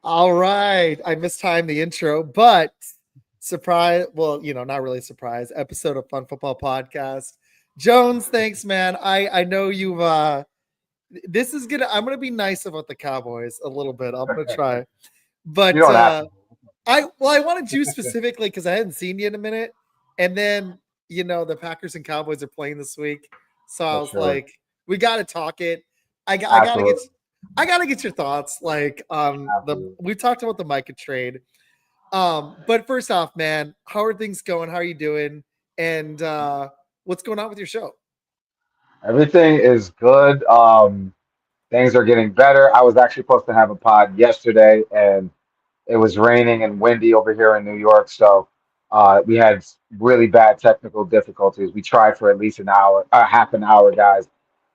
All right. I mistimed the intro, but surprise. Well, not really surprise. Episode of Fun Football Podcast. Jones, thanks, man. I know you've I'm gonna be nice about the Cowboys a little bit. I'm gonna try. You But don't have to. I wanted you specifically because I hadn't seen you in a minute. And then, the Packers and Cowboys are playing this week. So I For was sure. like, we gotta talk it. I gotta get Absolutely. I gotta get your thoughts. Like Absolutely. we talked about the Micah trade. But first off, man, how are things going? How are you doing? And what's going on with your show? Everything is good. Things are getting better. I was actually supposed to have a pod yesterday, and it was raining and windy over here in New York, so we had really bad technical difficulties. We tried for at least an hour, half an hour, guys.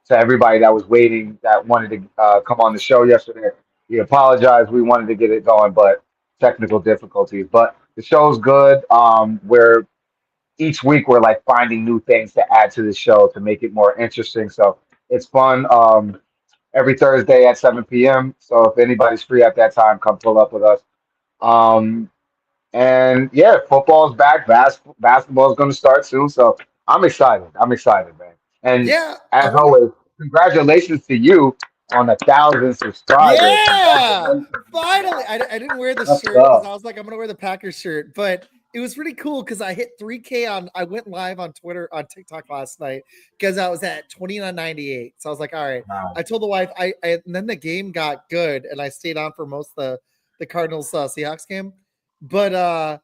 To everybody that was waiting, that wanted to come on the show yesterday, we apologize. We wanted to get it going, but technical difficulties. But the show's good. We're each week we're like finding new things to add to the show to make it more interesting. So it's fun. Every Thursday at 7 p.m. So if anybody's free at that time, come pull up with us. Um, and yeah, football's back. Basketball's going to start soon. So I'm excited. I'm excited, man. And Yeah, I as want to. always, congratulations to you on 1,000 subscribers. Yeah, Congratulations, finally. man. I didn't wear the What's shirt because up? I was like, I'm gonna wear the Packers shirt, but it was pretty cool because I hit 3K on. I went live on Twitter on TikTok last night because I was at 29.98. So I was like, all right. I Wow. told the wife. And then the game got good, and I stayed on for most of the Cardinals Seahawks game. But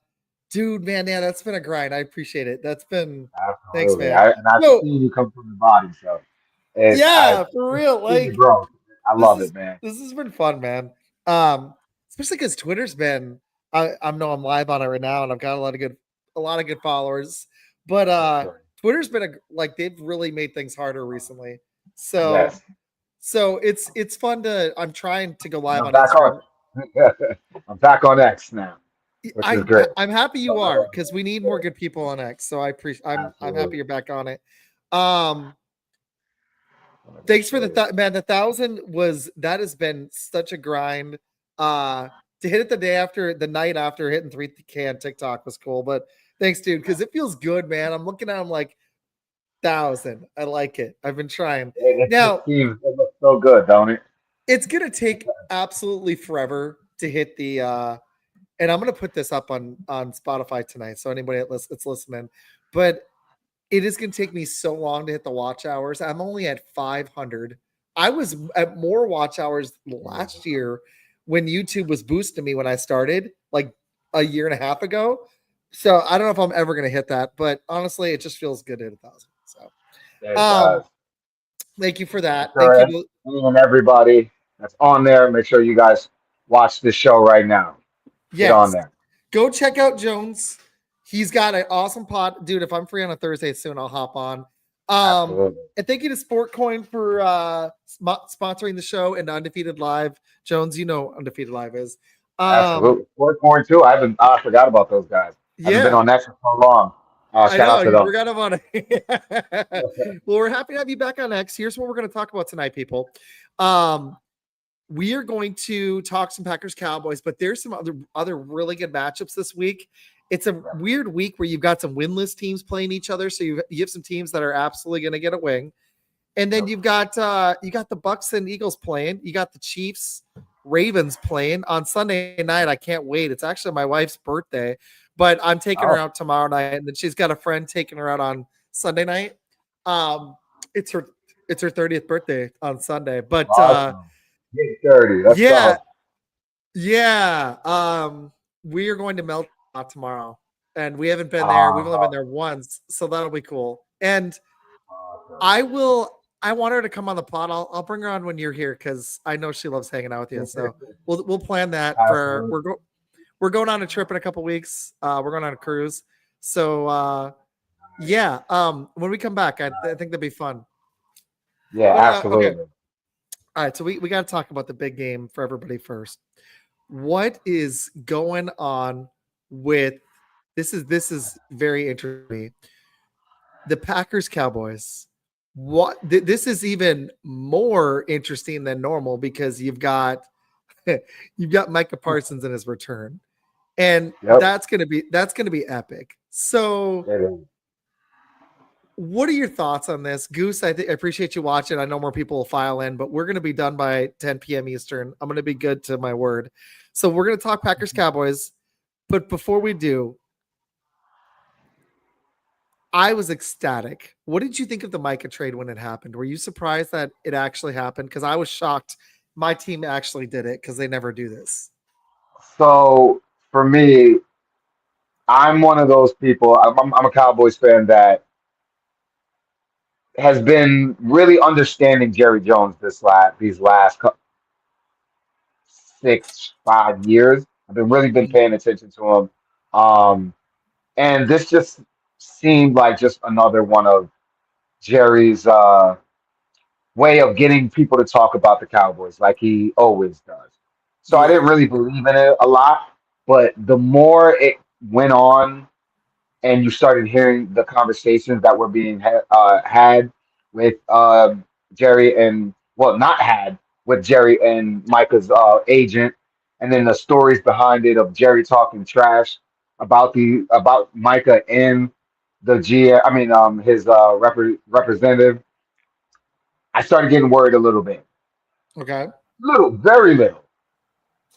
dude, man, yeah, that's been a grind. I appreciate it. That's been thanks, Absolutely. man. And I've So seen you come from the body. So I've yeah, for real. seen you Like grow. I this love it, is man. this has been fun, man. Especially because Twitter's been I'm live on it right now, and I've got a lot of good followers. But For sure. Twitter's been like they've really made things harder recently. So Yes. it's fun to I'm trying to go And live I'm on back on. Instagram. I'm back on X now, which is great. I'm happy you are because we need more good people on X. So I appreciate I'm happy Absolutely. you're back on it. Um, Thanks for the man. The 1,000 that has been such a grind. Uh, to hit it the night after hitting 3K on TikTok was cool. But thanks, dude, because it feels good, man. I'm looking at them like 1,000. I like it. I've been trying. It Now seems it looks so good, don't it? it's gonna take absolutely forever to hit the. And I'm gonna put this up on Spotify tonight, so anybody that's listening. But it is going to take me so long to hit the watch hours. I'm only at 500. I was at more watch hours last year when YouTube was boosting me when I started, like a year and a half ago. So I don't know if I'm ever going to hit that, but honestly, it just feels good at 1,000. So, It um, does. thank you for For that. Thank sure. you. And everybody that's on there, make sure you guys watch this show right now. Get on Yes, there. go check out Jones. He's got an awesome pod, dude. If I'm free on a Thursday soon, I'll hop on. Absolutely. And thank you to SportCoin for sponsoring the show and Undefeated Live. Jones, you know Undefeated Live is. Um, Absolutely. Corn too. I forgot about those guys. I haven't been yeah, on that for so long. I Shout know out to you them. forgot about it. Well, we're happy to have you back on X. Here's what we're going to talk about tonight, people. Um, we are going to talk some Packers Cowboys, but there's some other really good matchups this week. It's a weird week where you've got some winless teams playing each other, so you have some teams that are absolutely going to get a wing, and then you got the Bucks and Eagles playing. You got the Chiefs, Ravens playing on Sunday night. I can't wait. It's actually my wife's birthday, but I'm taking her Oh, out tomorrow night, and then she's got a friend taking her out on Sunday night. Um, it's her 30th birthday on Sunday, but awesome. Get dirty. Let's yeah, go. yeah. We are going to melt pot tomorrow, and we haven't been there. We've only been Uh, there once, so that'll be cool. And awesome. I will. I want her to come on the pod. I'll bring her on when you're here because I know she loves hanging out with you. So we'll plan that for Absolutely. we're going on a trip in a couple weeks. We're going on a cruise. So yeah. When we come back, I think that'd be fun. Yeah, But okay. absolutely. All right. So we got to talk about the big game for everybody first. What is going on with this is very interesting. The Packers Cowboys. This is even more interesting than normal because you've got You've got Micah Parsons in his return, and Yep. that's gonna be epic. So, It is. what are your thoughts on this, Goose? I appreciate you watching. I know more people will file in, but we're gonna be done by 10 p.m. Eastern. I'm gonna be good to my word. So we're gonna talk Packers Cowboys, but before we do, I was ecstatic. What did you think of the Micah trade when it happened? Were you surprised that it actually happened? Because I was shocked. My team actually did it because they never do this. So for me, I'm one of those people. I'm a Cowboys fan that has been really understanding Jerry Jones these last 5 years. I've been really been Mhm. paying attention to him, and this just seemed like just another one of Jerry's way of getting people to talk about the Cowboys, like he always does. So I Yeah. didn't really believe in it a lot, but the more it went on and you started hearing the conversations that were being had with Jerry and well, not had with Jerry and Micah's agent, and then the stories behind it of Jerry talking trash about Micah and the G. I mean, his representative. I started getting worried a Okay. little, very little.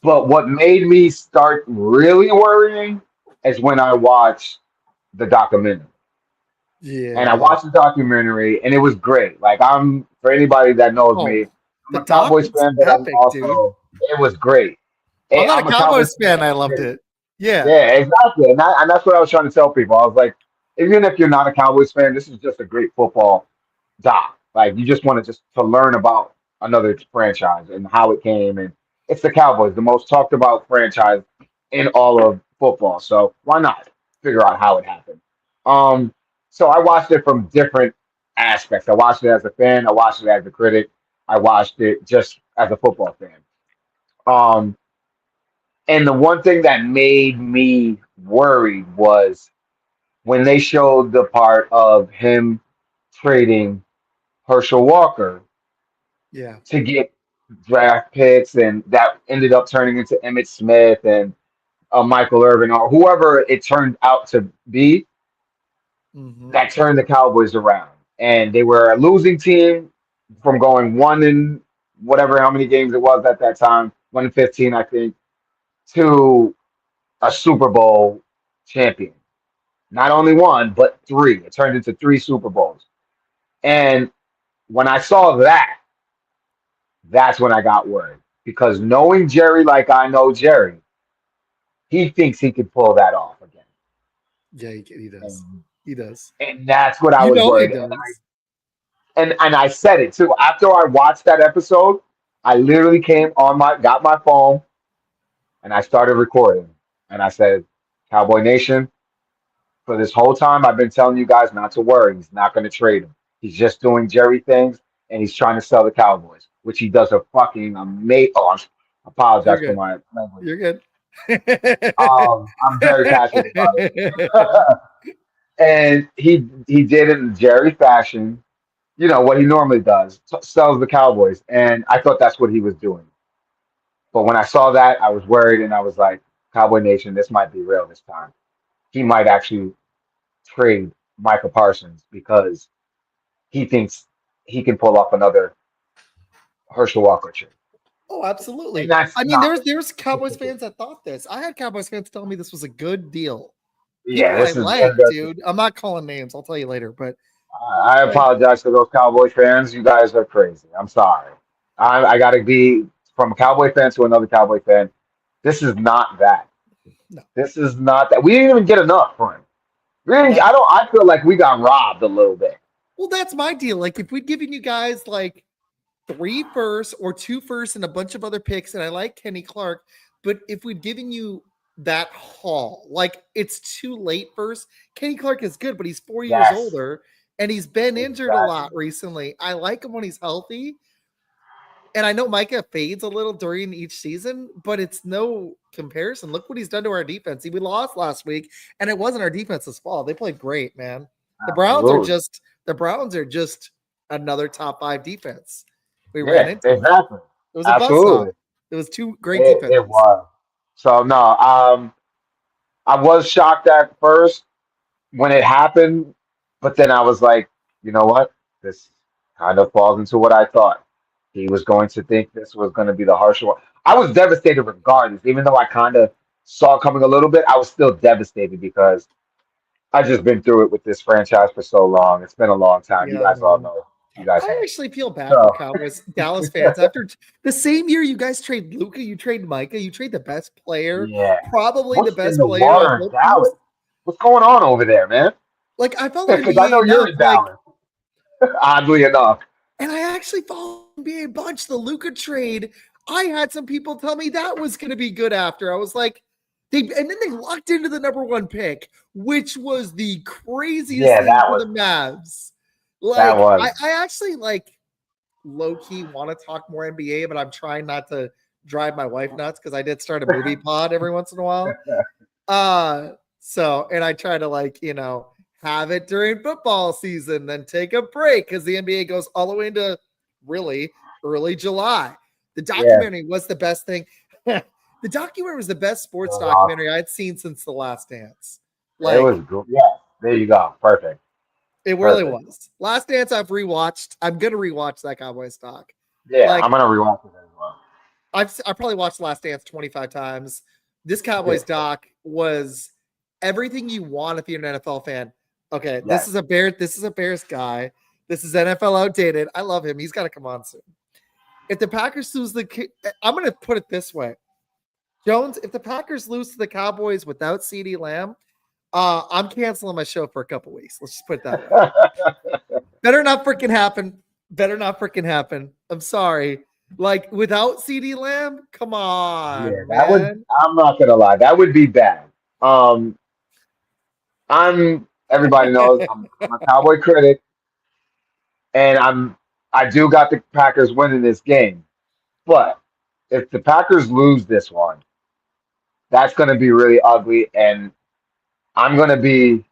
But what made me start really worrying is when I watched the documentary. And I Yeah. watched the documentary, and it was great. Like for anybody that knows Oh, me, I'm the a doc Cowboys was fan, but I'm epic, dude. also it was great. I'm And not a I'm a Cowboys Cowboys fan fan. I that loved did it. it. Yeah. Yeah, exactly. And that's what I was trying to tell people. I was like, even if you're not a Cowboys fan, this is just a great football doc. Like you just want to just to learn about another franchise and how it came. And it's the Cowboys, the most talked about franchise in all of football. So why not figure out how it happened? Um, so I watched it from different aspects. I watched it as a fan. I watched it as a critic. I watched it just as a football fan. Um, and the one thing that made me worried was when they showed the part of him trading Herschel Walker Yeah. to get draft picks, and that ended up turning into Emmitt Smith and Michael Irvin or whoever it turned out to be. Mm-hmm. That turned the Cowboys around, and they were a losing team from going one in whatever how many games it was at that time, 1-15, I think, to a Super Bowl champion. Not only one, but three. It turned into three Super Bowls. And when I saw that, that's when I got worried. Because knowing Jerry like I know Jerry, he thinks he could pull that off again. Yeah, he does. And, He does. and that's what I You was know he worried. does. And I said it too. After I watched that episode, I literally got my phone and I started recording. And I said, Cowboy Nation, for this whole time, I've been telling you guys not to worry. He's not going to trade him. He's just doing Jerry things, and he's trying to sell the Cowboys, which he does a fucking amazing. Oh, I You're apologize for good. my language. You're good. I'm very passionate about it, and he did it in Jerry fashion. You know what he normally does, sells the Cowboys, and I thought that's what he was doing. But when I saw that, I was worried, and I was like, Cowboy Nation, this might be real this time. He might actually trade Michael Parsons because he thinks he can pull off another Herschel Walker trade. Oh, And absolutely. that's I mean, not. there's Cowboys fans that thought this. I had Cowboys fans tell me this was a good deal. Yeah, People I this is. like, dude. I'm not calling names. I'll tell you later. But I like, apologize to those Cowboy fans. You guys are crazy. I'm sorry. I got to be from a Cowboy fan to another Cowboy fan. This is not that. no. This is not that. We didn't even get enough for him. We didn't, That I don't. I feel like we got robbed a little bit. well, that's my deal. Like, if we'd given you guys like 3 firsts or 2 firsts and a bunch of other picks, and I like Kenny Clark, but if we'd given you that haul, like it's too late first. Kenny Clark is good, but he's 4 years Yes, older and he's been injured a exactly. lot recently. I like him when he's healthy. And I know Micah fades a little during each season, but it's no comparison. Look what he's done to our defense. We lost last week, and it wasn't our defense's fault. They played great, man. Absolutely. The Browns are just another top 5 defense we ran Yeah, into. exactly. It was a bus Absolutely. stop. It was two great It defenses. was. So no, I was shocked at first when it happened, but then I was like, you know what? This kind of falls into what I thought. He was going to think this was going to be the harsher one. I was devastated regardless, even though I kind of saw it coming a little bit. I was still devastated because I just been through it with this franchise for so long. It's been a long time. You Yeah, guys all man. know. You guys I know. actually feel bad for So Cowboys Dallas fans. After the same year you guys trade Luca, you trade Micah, you trade the best player, yeah, probably the what's in best the player on water in both teams. Dallas? What's going on over there, man? Like I follow Because I NBA know you're enough, in like, Dallas. Oddly enough. and I actually follow NBA a bunch. The Luca trade, I had some people tell me that was going to be good after. I was like, and then they locked into the number one pick, which was the craziest Yeah, thing for the Mavs. that Like, was. I actually like low key want to talk more NBA, but I'm trying not to drive my wife nuts because I did start a movie pod every once in a while. So and I try to have it during football season, then take a break because the NBA goes all the way into really early July. The Yeah, documentary was the best thing. The documentary was the best it sports was awesome. documentary I'd seen since The Last Dance. It was Like good. Yeah, there you go. Perfect. it really Perfect. was. Last Dance I've rewatched. I'm gonna rewatch that Cowboys doc. Yeah, I'm Like gonna rewatch it as well. I probably watched Last Dance 25 times. This Cowboys doc was everything you want if you're an NFL fan. Okay, this Yes. is a Bears guy. This is NFL outdated. I love him. He's got to come on soon. If the Packers lose I'm going to put it this way. Jones, if the Packers lose to the Cowboys without CeeDee Lamb, I'm canceling my show for a couple weeks. Let's just put it that way. Better not freaking happen. Better not freaking happen. I'm sorry. Like without CeeDee Lamb, come Yeah, on, that would. man. I'm not gonna lie. That would be bad. Um, I'm. Everybody knows I'm a Cowboy critic, and I do got the Packers winning this game. But if the Packers lose this one, that's gonna be really ugly, and I'm gonna be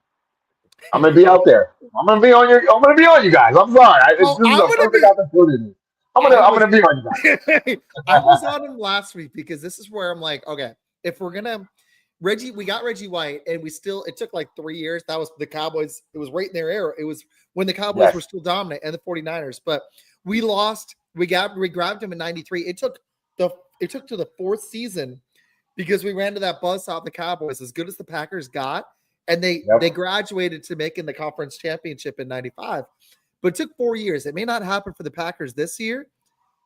I'm gonna be out there. I'm gonna be on you guys. I'm sorry. Oh, This is I'm a gonna perfect be. opportunity. I I'm was. gonna be on you guys. I was on him last week because this is where I'm like, okay, if we're gonna we got Reggie White, and it took like 3 years. That was the Cowboys. It was right in their era. It was when the Cowboys were Yes. still dominant and the 49ers. But we lost. We grabbed him in '93. It took to the fourth season because we ran to that buzzsaw of the Cowboys, as good as the Packers got, and they Yep. graduated to making the conference championship in '95. But it took 4 years. It may not happen for the Packers this year.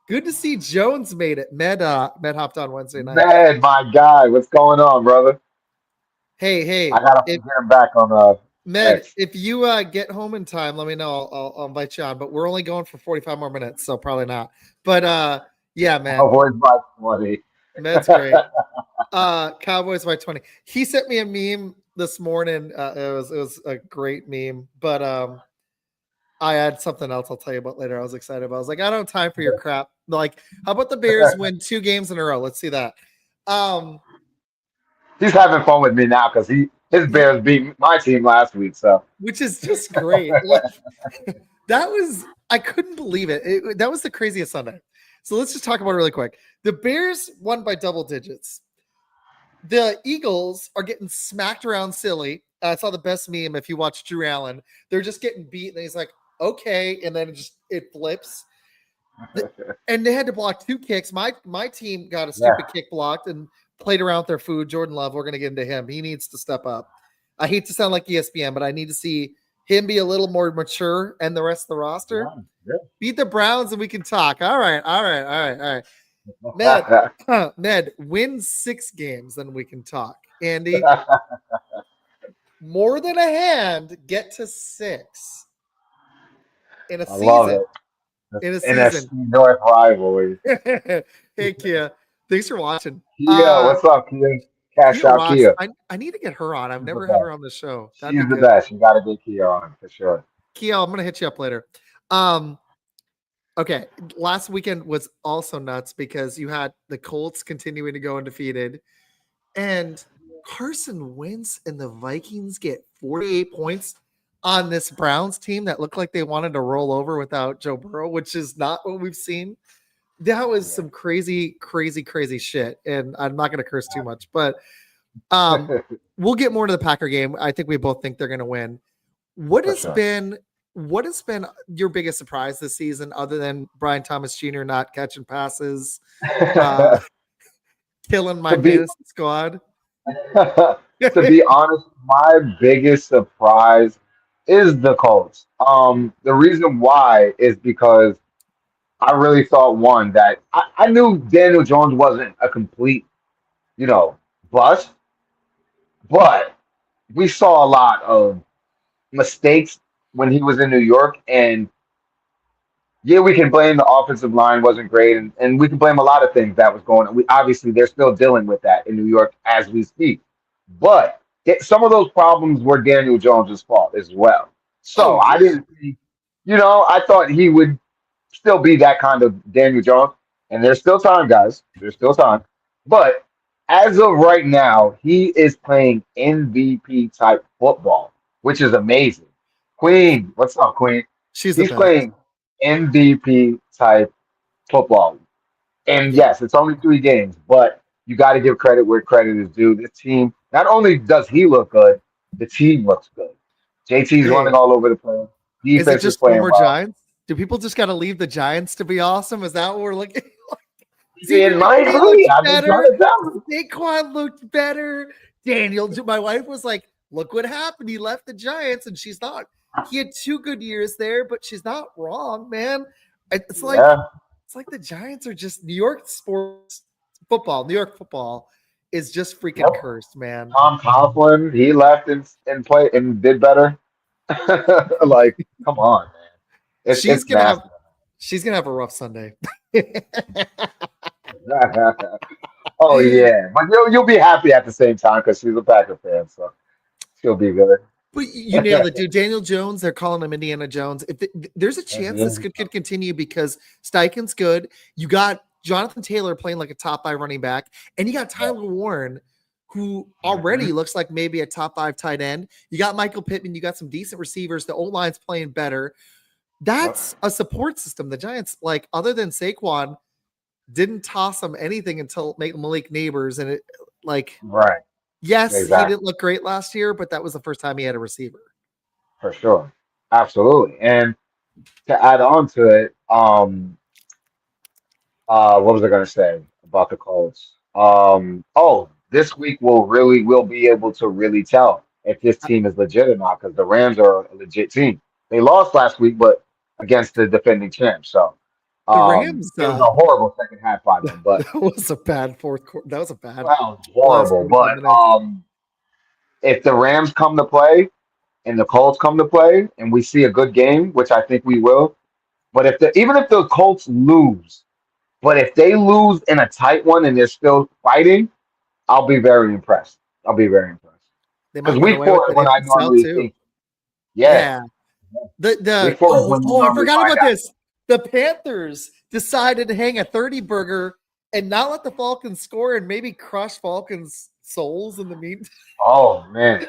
Good to see Jones made it. Med hopped on Wednesday night. Man, my guy, what's going on, brother? Hey, I gotta if get him back on Med, X. if you get home in time, let me know. I'll invite you on. But we're only going for 45 more minutes, so probably not. But yeah, man, Cowboys by 20. Med's great. Cowboys by 20. He sent me a meme this morning. It was a great meme, but I had something else I'll tell you about later. I was excited about. I was like, I don't have time for your crap. Like, how about the Bears win 2 games in a row? Let's see that. He's having fun with me now because his Bears beat my team last week. So Which is just great. Like, I couldn't believe it. That was the craziest Sunday. So let's just talk about it really quick. The Bears won by double digits. The Eagles are getting smacked around silly. I saw the best meme if you watch Drew Allen. They're just getting beat, and he's like, okay, and then it flips. And they had to block 2 kicks. My team got a stupid kick blocked and played around with their food. Jordan Love, we're going to get into him. He needs to step up. I hate to sound like ESPN, but I need to see him be a little more mature and the rest of the roster. Beat the Browns and we can talk. All right. Ned, win 6 games, then we can talk. Andy, more than a hand, get to 6 in a season. Love it. In a NFC season. North rivalry. Hey, Kia. Thanks for watching. Kia, what's up, Kia? Cash Kia out Ross, Kia. I need to get her on. I've She's never the had her best. on the show. That'd She's be the good. best. You got to get Kia on for sure. Kia, I'm going to hit you up later. Okay. Last weekend was also nuts because you had the Colts continuing to go undefeated, and Carson Wentz and the Vikings get 48 points on this Browns team that looked like they wanted to roll over without Joe Burrow, which is not what we've seen. That was some crazy, crazy, crazy shit. And I'm not going to curse too much, but we'll get more to the Packer game. I think we both think they're going to win. What For has sure. been your biggest surprise this season, other than Brian Thomas Jr. not catching passes, uh, killing my To be fantasy squad? to be honest, my biggest surprise is the Colts. The reason why is because I really thought one that I knew Daniel Jones wasn't a complete, you know, bust, but we saw a lot of mistakes when he was in New York, and yeah, we can blame the offensive line wasn't great, and we can blame a lot of things that was going on. We obviously they're still dealing with that in New York as we speak, but some of those problems were Daniel Jones's fault as well. Oh So I yeah, didn't see, I thought he would still be that kind of Daniel Jones, and there's still time, guys. There's still time, but as of right now, he is playing MVP type football, which is amazing. Queen, what's up, Queen? she's the He's best. playing MVP type football. And Yeah. yes, it's only 3 games, but you got to give credit where credit is due. This team, not only does he look good, the team looks good. JT's Hey, running all over the place. is it Defense is just no playing more well. Giants? Do people just got to leave the Giants to be awesome? Is that what we're looking? It Xavier might McKinney be. looked I've been trying better. to tell him. Saquon looked better. My wife was like, "Look what happened. He left the Giants, and she's not. He had 2 good years there, but she's not wrong, man. It's like Yeah. it's like the Giants are just New York sports football. New York football is just freaking Yep. cursed, man. Tom Coughlin, he left and played and did better. Like, come on, man. She's It's gonna have nasty. she's gonna have a rough Sunday. Oh yeah, but you'll be happy at the same time because she's a Packer fan, so she'll be good. But you nailed it, dude. Daniel Jones, they're calling him Indiana Jones. There's a chance this could continue because Steichen's good. You got Jonathan Taylor playing like a top 5 running back, and you got Tyler Warren, who already looks like maybe a top 5 tight end. You got Michael Pittman. You got some decent receivers. The O-line's playing better. That's a support system. The Giants, like other than Saquon, didn't toss him anything until Malik Neighbors, and it like Right, yes, he exactly, didn't look great last year, but that was the first time he had a receiver. for sure, absolutely. And to add on to it, what was I gonna say about the Colts? Oh, this week we'll be able to really tell if this team is legit or not because the Rams are a legit team. They lost last week, but against the defending champs. So, The Rams, it was a horrible second half by them, but that was a bad fourth quarter. That was a bad well, last horrible. 45 But minutes. if the Rams come to play and the Colts come to play, and we see a good game, which I think we will. But even if the Colts lose, but if they lose in a tight one and they're still fighting, I'll be very impressed. I'll be very impressed. They Because might get week away with four is the when I NFC South normally too. think, yeah, Yeah. The week four is when you I normally forgot find about out. this. The Panthers decided to hang a 30 burger and not let the Falcons score and maybe crush Falcons' souls in the meantime. Oh man,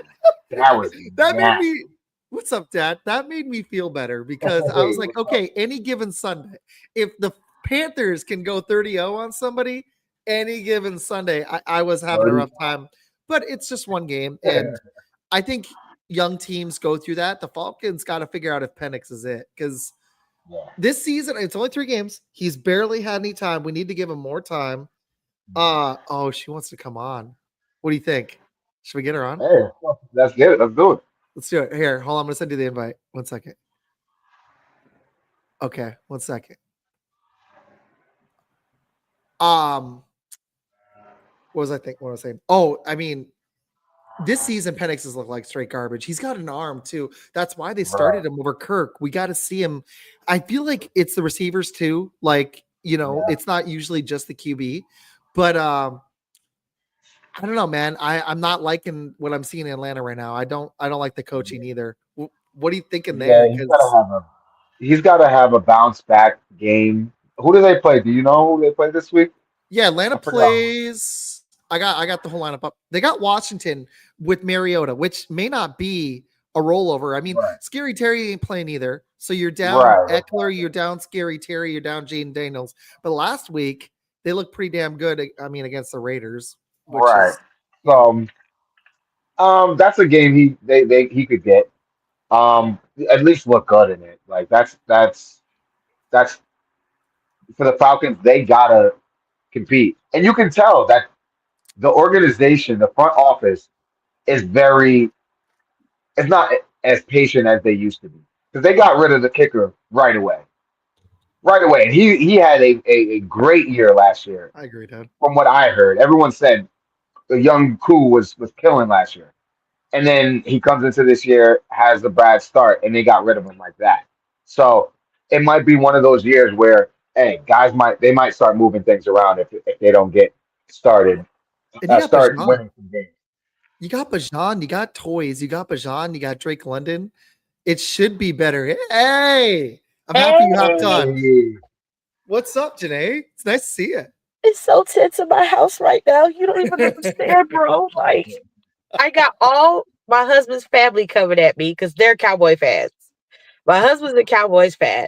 that was That made nasty. me what's up, Dad? That made me feel better because I was Hey, like, what's up? okay, any given Sunday, if the Panthers can go 30-0 on somebody, any given Sunday, I was having a 30. rough time. But it's just one game. And I think young teams go through that. The Falcons got to figure out if Penix is it. Because Yeah. this season, it's only 3 games. He's barely had any time. We need to give him more time. Oh, she wants to come on. What do you think? Should we get her on? Hey, let's get it. Let's do it. Let's do it. Here, hold on. I'm gonna send you the invite. 1 second. Okay, 1 second. What was I think? What was I saying? Oh, I mean, this season Penix has looked like straight garbage. He's got an arm too. That's why they Right. started him over Kirk. We got to see him. I feel like it's the receivers too. Like, Yeah. it's not usually just the QB, but I don't know, man. I'm not liking what I'm seeing in Atlanta right now. I don't like the coaching either. What are you thinking Yeah, there? Because he's gotta have a bounce back game. Who do they play? Do you know who they play this week? yeah, Atlanta I forgot. plays. I got the whole lineup up. They got Washington with Mariota, which may not be a rollover. I mean, Right. Scary Terry ain't playing either. So you're down Right, Eckler, you're down Scary Terry, you're down Jaden Daniels. But last week they looked pretty damn good. I mean, against the Raiders, which right. is you know So that's a game he could get. At least look good in it. Like that's for the Falcons. They gotta compete, and you can tell that the organization, the front office, is very. It's not as patient as they used to be because they got rid of the kicker right away. Right away, and he had a great year last year. I agree, Dad. From what I heard, everyone said the young Koo was killing last year. And then he comes into this year, has the bad start, and they got rid of him like that. So it might be one of those years where, hey, guys might start moving things around if they don't get started, And you got start Bajan. winning some games. You got Bajan, you got Toys, you got Bajan, you got Drake London. It should be better. Hey, I'm happy you hopped on. Hey. What's up, Janae? It's nice to see you. It's so tense in my house right now. You don't even understand, bro. Like, I got all my husband's family coming at me because they're Cowboy fans. My husband's a Cowboys fan.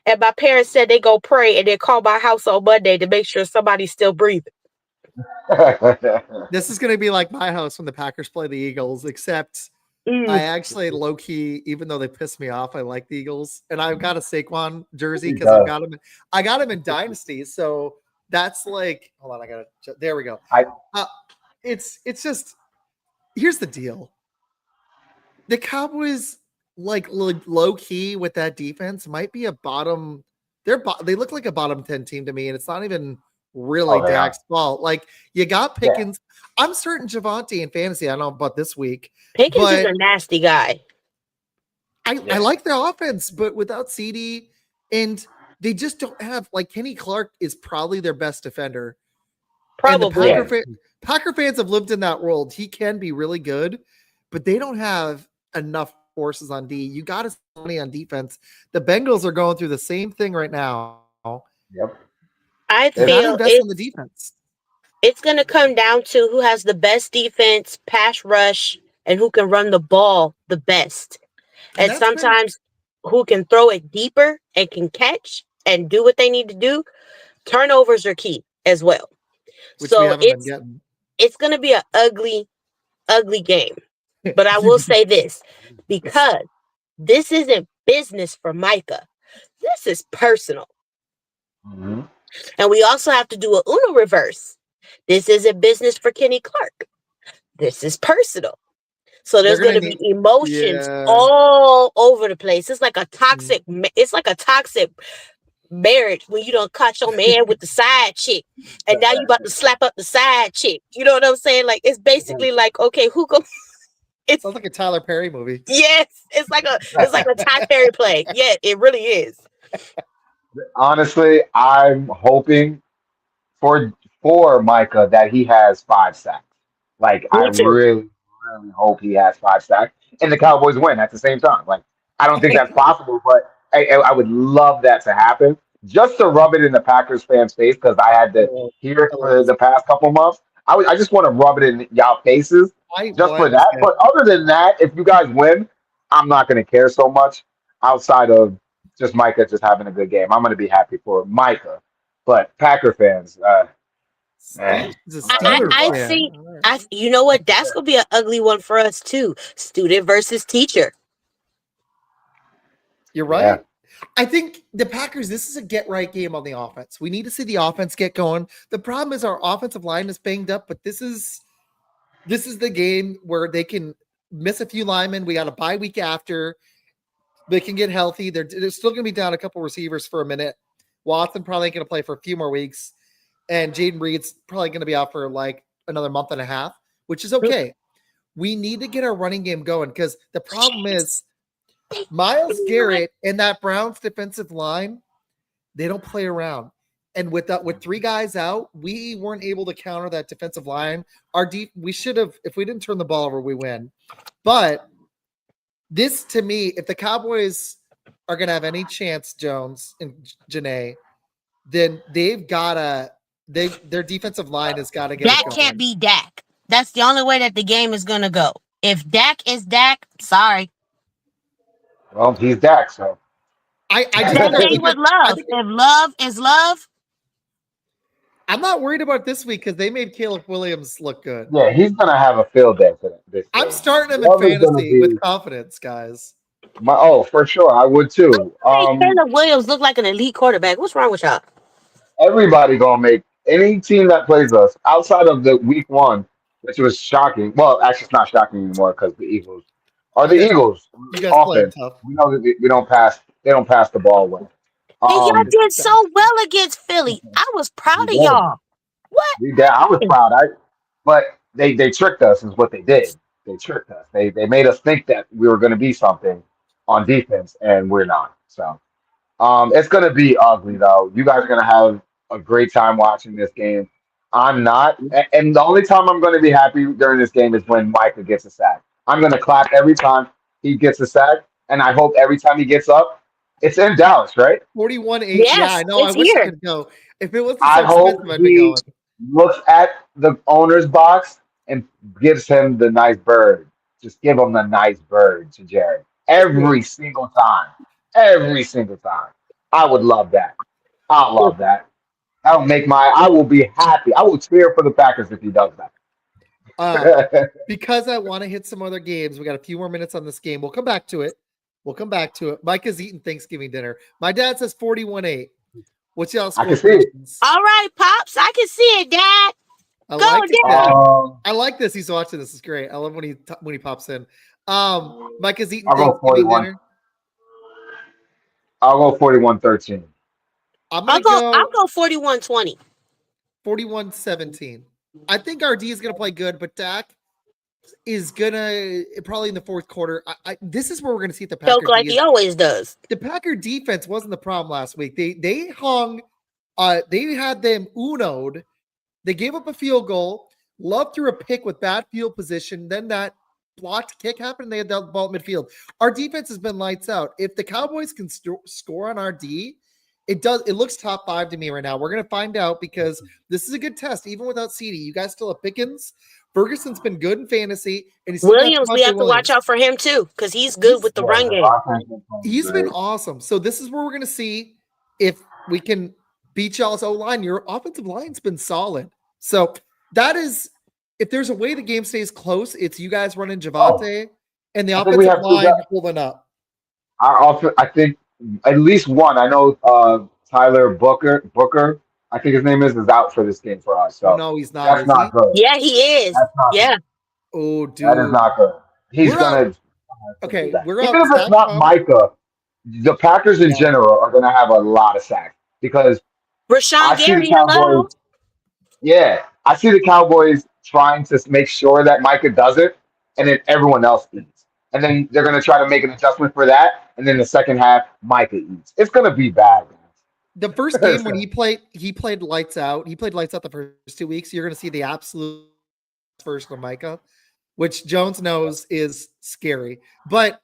And my parents said they go pray and then call my house on Monday to make sure somebody's still breathing. This is going to be like my house when the Packers play the Eagles, except I actually low key, even though they piss me off, I like the Eagles, and I've got a Saquon jersey because I got him in Dynasty. So that's like, hold on, there we go. It's just, here's the deal. The Cowboys, like low key with that defense, might be a bottom. They look like a bottom 10 team to me, and it's not even really Dak's fault. Like, you got Pickens. Yeah. I'm certain Javonte in fantasy. I don't know about this week. Pickens is a nasty guy. I like their offense, but without CD, and they just don't have, like, Kenny Clark is probably their best defender. Probably. And the Packer fans have lived in that world. He can be really good, but they don't have enough forces on D. You got to spend money on defense. The Bengals are going through the same thing right now. Yep. I They're feel not investing in the defense. It's going to come down to who has the best defense, pass rush, and who can run the ball the best. And sometimes who can throw it deeper and can catch and do what they need to do. Turnovers are key as well. Which so it's going to be an ugly, ugly game. But I will say this, because this isn't business for Micah. This is personal. Mm-hmm. And we also have to do a Uno reverse. This isn't business for Kenny Clark. This is personal. So there's going to be emotions all over the place. It's like a toxic. It's like a toxic marriage when you don't catch your man with the side chick, and now you about to slap up the side chick. You know what I'm saying? Like, it's basically like, okay, who go? It sounds like a Tyler Perry movie. Yes, it's like a Tyler Perry play. Yeah, it really is. Honestly, I'm hoping for Micah that he has 5 sacks. Like, I really hope he has 5 sacks, and the Cowboys win at the same time. Like, I don't think that's possible, but I would love that to happen just to rub it in the Packers fans' face, because I had to hear it for the past couple months. I just want to rub it in y'all faces just for that. But other than that, if you guys win, I'm not going to care so much outside of just Micah just having a good game. I'm going to be happy for Micah. But Packer fans, I think, you know what? That's going to be an ugly one for us too. Student versus teacher. You're right. Yeah. I think the Packers, this is a get-right game on the offense. We need to see the offense get going. The problem is our offensive line is banged up, but this is the game where they can miss a few linemen. We got a bye week after. They can get healthy. They're still going to be down a couple receivers for a minute. Watson probably going to play for a few more weeks. And Jaden Reed's probably going to be out for like another month and a half, which is okay. We need to get our running game going, because the problem is Myles Garrett and that Browns defensive line, they don't play around. And with 3 guys out, we weren't able to counter that defensive line. We should have, if we didn't turn the ball over, we win. But this, to me, if the Cowboys are going to have any chance, Jones and Janae, then they've got to, their defensive line has got to get Dak can't be Dak. That's the only way that the game is going to go. If Dak is Dak, sorry. Well, he's Dak, so. I just That think came with love. If love is love. I'm not worried about this week because they made Caleb Williams look good. Yeah, he's gonna have a field day for this I'm game. starting him in Love is gonna fantasy be with confidence, guys. for sure. I would too. Hey, Caleb Williams look like an elite quarterback. What's wrong with y'all? Everybody gonna make any team that plays us outside of the week one, which was shocking. Well, actually, it's not shocking anymore because the Eagles are the Eagles You guys playing offense. tough. We know that we don't pass. They don't pass the ball well. And y'all did so well against Philly. I was proud of y'all. What? I was proud. But they tricked us is what they did. They tricked us. They made us think that we were going to be something on defense, and we're not. So it's going to be ugly though. You guys are going to have a great time watching this game. I'm not, and the only time I'm going to be happy during this game is when Micah gets a sack. I'm going to clap every time he gets a sack, and I hope every time he gets up. It's in Dallas, right? 41-8. Yes, yeah, I know. I wish I could go. If it wasn't I so hope expensive, I'd be he going. looks at the owner's box and gives him the nice bird. Just give him the nice bird to Jared every single time. Every single time. I would love that. I love that. I will be happy. I will cheer for the Packers if he does that. Because I want to hit some other games. We got a few more minutes on this game. We'll come back to it. Mike is eating Thanksgiving dinner. My dad says 41-8. What's y'all's score? All right, Pops. I can see it, Dad. I like this. He's watching this. It's great. I love when he pops in. Mike is eating Thanksgiving dinner. I'll go 41-13. I'll go 41-20. 41-17. I think our D is gonna play good, but Dak is gonna probably in the fourth quarter. This is where we're gonna see the Packers like he always does. The Packer defense wasn't the problem last week. They hung. They had them uno'd. They gave up a field goal. Love threw a pick with bad field position. Then that blocked kick happened. And they had that ball at midfield. Our defense has been lights out. If the Cowboys can score on our D, it looks top 5 to me right now. We're gonna find out because this is a good test, even without CD. You guys still have Pickens. Ferguson's been good in fantasy, and he's Williams. We have to watch out for him too because he's good with the run game. He's been awesome. So this is where we're gonna see if we can beat y'all's O-line. Your offensive line's been solid. So that is, if there's a way the game stays close, it's you guys running Javonte and the offensive line holding up. I think at least one. I know Tyler Booker, I think his name is out for this game for us. So no, he's not. That's not good. Yeah, he is. Yeah. Good. Oh, dude. That is not good. He's going to. Okay. Even if it's not Micah, the Packers in general are going to have a lot of sacks because Rashawn Gary, hello. Yeah. I see the Cowboys trying to make sure that Micah does it, and then everyone else eats. And then they're going to try to make an adjustment for that. And then the second half, Micah eats. It's going to be bad. The first game when he played lights out. He played lights out the first 2 weeks. You're going to see the absolute version of Micah, which Jones knows is scary. But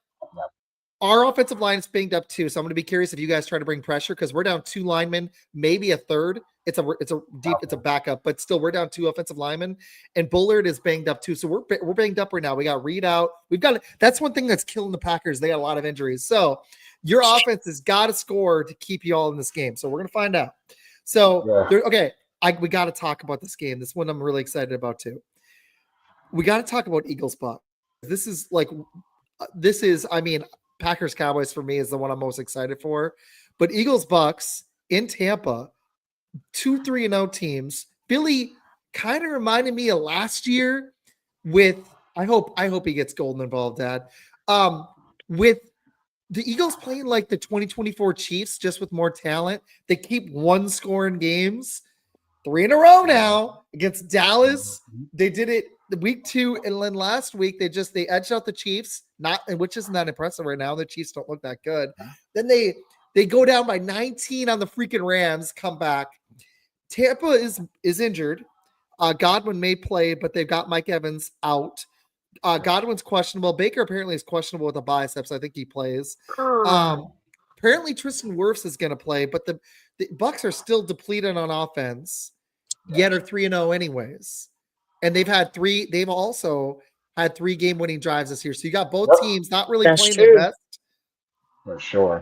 our offensive line is banged up too. So I'm going to be curious if you guys try to bring pressure because we're down 2 linemen, maybe a third. It's a backup, but still we're down 2 offensive linemen, and Bullard is banged up too. So we're banged up right now. We got Reed out. That's one thing that's killing the Packers. They got a lot of injuries. So your offense has got to score to keep you all in this game. So we're gonna find out. So we got to talk about this game. This one I'm really excited about too. We got to talk about Eagles Bucks. This is Packers Cowboys for me is the one I'm most excited for, but Eagles Bucks in Tampa. 2-3-0 teams. Philly kind of reminded me of last year with I hope he gets Golden involved, Dad. With the Eagles playing like the 2024 Chiefs, just with more talent. They keep 1 score in games. 3 in a row now against Dallas. They did it the week 2, and then last week they edged out the Chiefs, which isn't that impressive right now. The Chiefs don't look that good. Then they go down by 19 on the freaking Rams, come back. Tampa is injured. Godwin may play, but they've got Mike Evans out. Godwin's questionable. Baker apparently is questionable with a biceps. I think he plays. Apparently Tristan Wirfs is going to play, but the Bucks are still depleted on offense, yet are 3-0 anyways. And they've also had 3 game-winning drives this year. So you got both teams not really playing their best. For sure.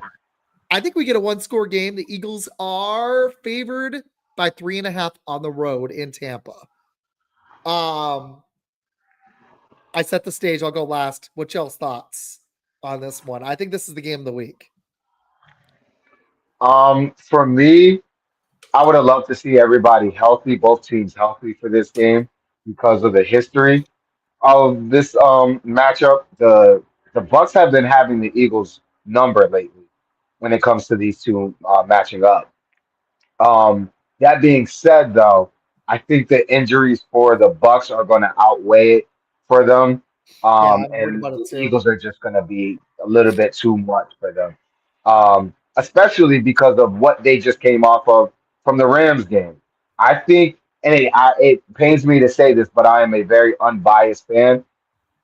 I think we get a one-score game. The Eagles are favored by 3.5 on the road in Tampa. I set the stage. I'll go last. What's y'all's thoughts on this one? I think this is the game of the week. For me, I would have loved to see everybody healthy, both teams healthy for this game because of the history of this matchup. The Bucks have been having the Eagles number lately when it comes to these two matching up. That being said, though, I think the injuries for the Bucks are going to outweigh it for them, Yeah, I'm worried and about it the too. Eagles are just going to be a little bit too much for them, especially because of what they just came off of from the Rams game. I think, and it pains me to say this, but I am a very unbiased fan.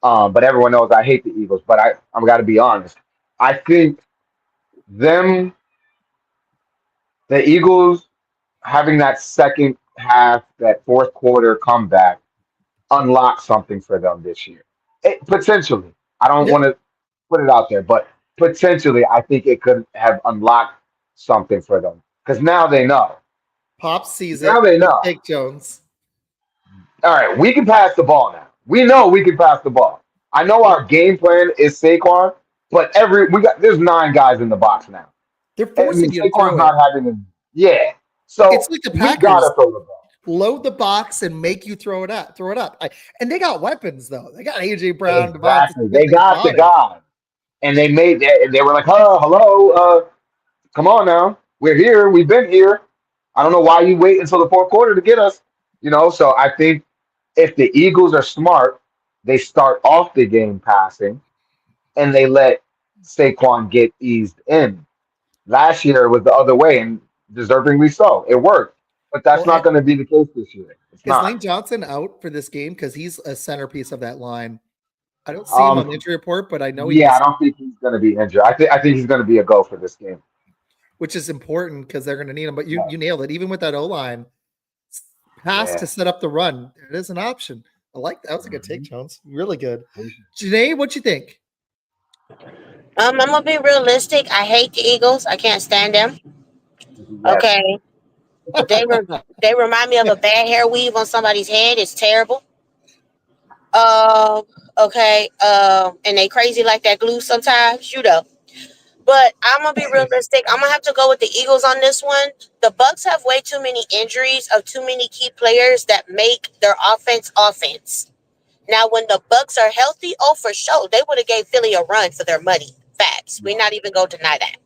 But everyone knows I hate the Eagles, but I'm got to be honest. I think them, the Eagles having that second half, that fourth quarter comeback, unlock something for them this year. Potentially, I don't Yeah, want to put it out there, but potentially, I think it could have unlocked something for them because now they know. Pop sees Now it. they Good know. take, Jones. All right, we can pass the ball now. We know we can pass the ball. I know our game plan is Saquon, but there's 9 guys in the box now. They're I mean, forcing you to Saquon's throw it. not having a yeah. It's So like the we gotta Packers throw the ball. load the box and make you throw it up. And they got weapons though. They got AJ Brown, Devonta Exactly. Smith. They They got the got it. guy. And they were like, oh, hello, come on now. We're here. We've been here. I don't know why you wait until the fourth quarter to get us. So I think if the Eagles are smart, they start off the game passing and they let Saquon get eased in. Last year it was the other way, and deservingly so. It worked. But that's Well, not going to be the case this year. It's is not. Lane Johnson out for this game? Because he's a centerpiece of that line. I don't see him on the Um, injury report, but I know he yeah, I was, don't think he's going to be injured. I think he's going to be a go for this game. which is important because they're going to need him. But you Yeah, you nailed it. Even with that O line, pass to yeah. set up the run. It is an option. I like that. That was a good take, Mhm. Jones. Really good. Janae, what you think? I'm gonna be realistic. I hate the Eagles. I can't stand them. Yes. Okay, they were they remind me of a bad hair weave on somebody's head. It's terrible. Um, okay. And they crazy like that glue sometimes. But I'm gonna be realistic. I'm gonna have to go with the Eagles on this one. The Bucks have way too many injuries of too many key players that make their offense offense. Now, when the Bucks are healthy, oh for sure, they would have gave Philly a run for their money. Facts. We're not even gonna deny that.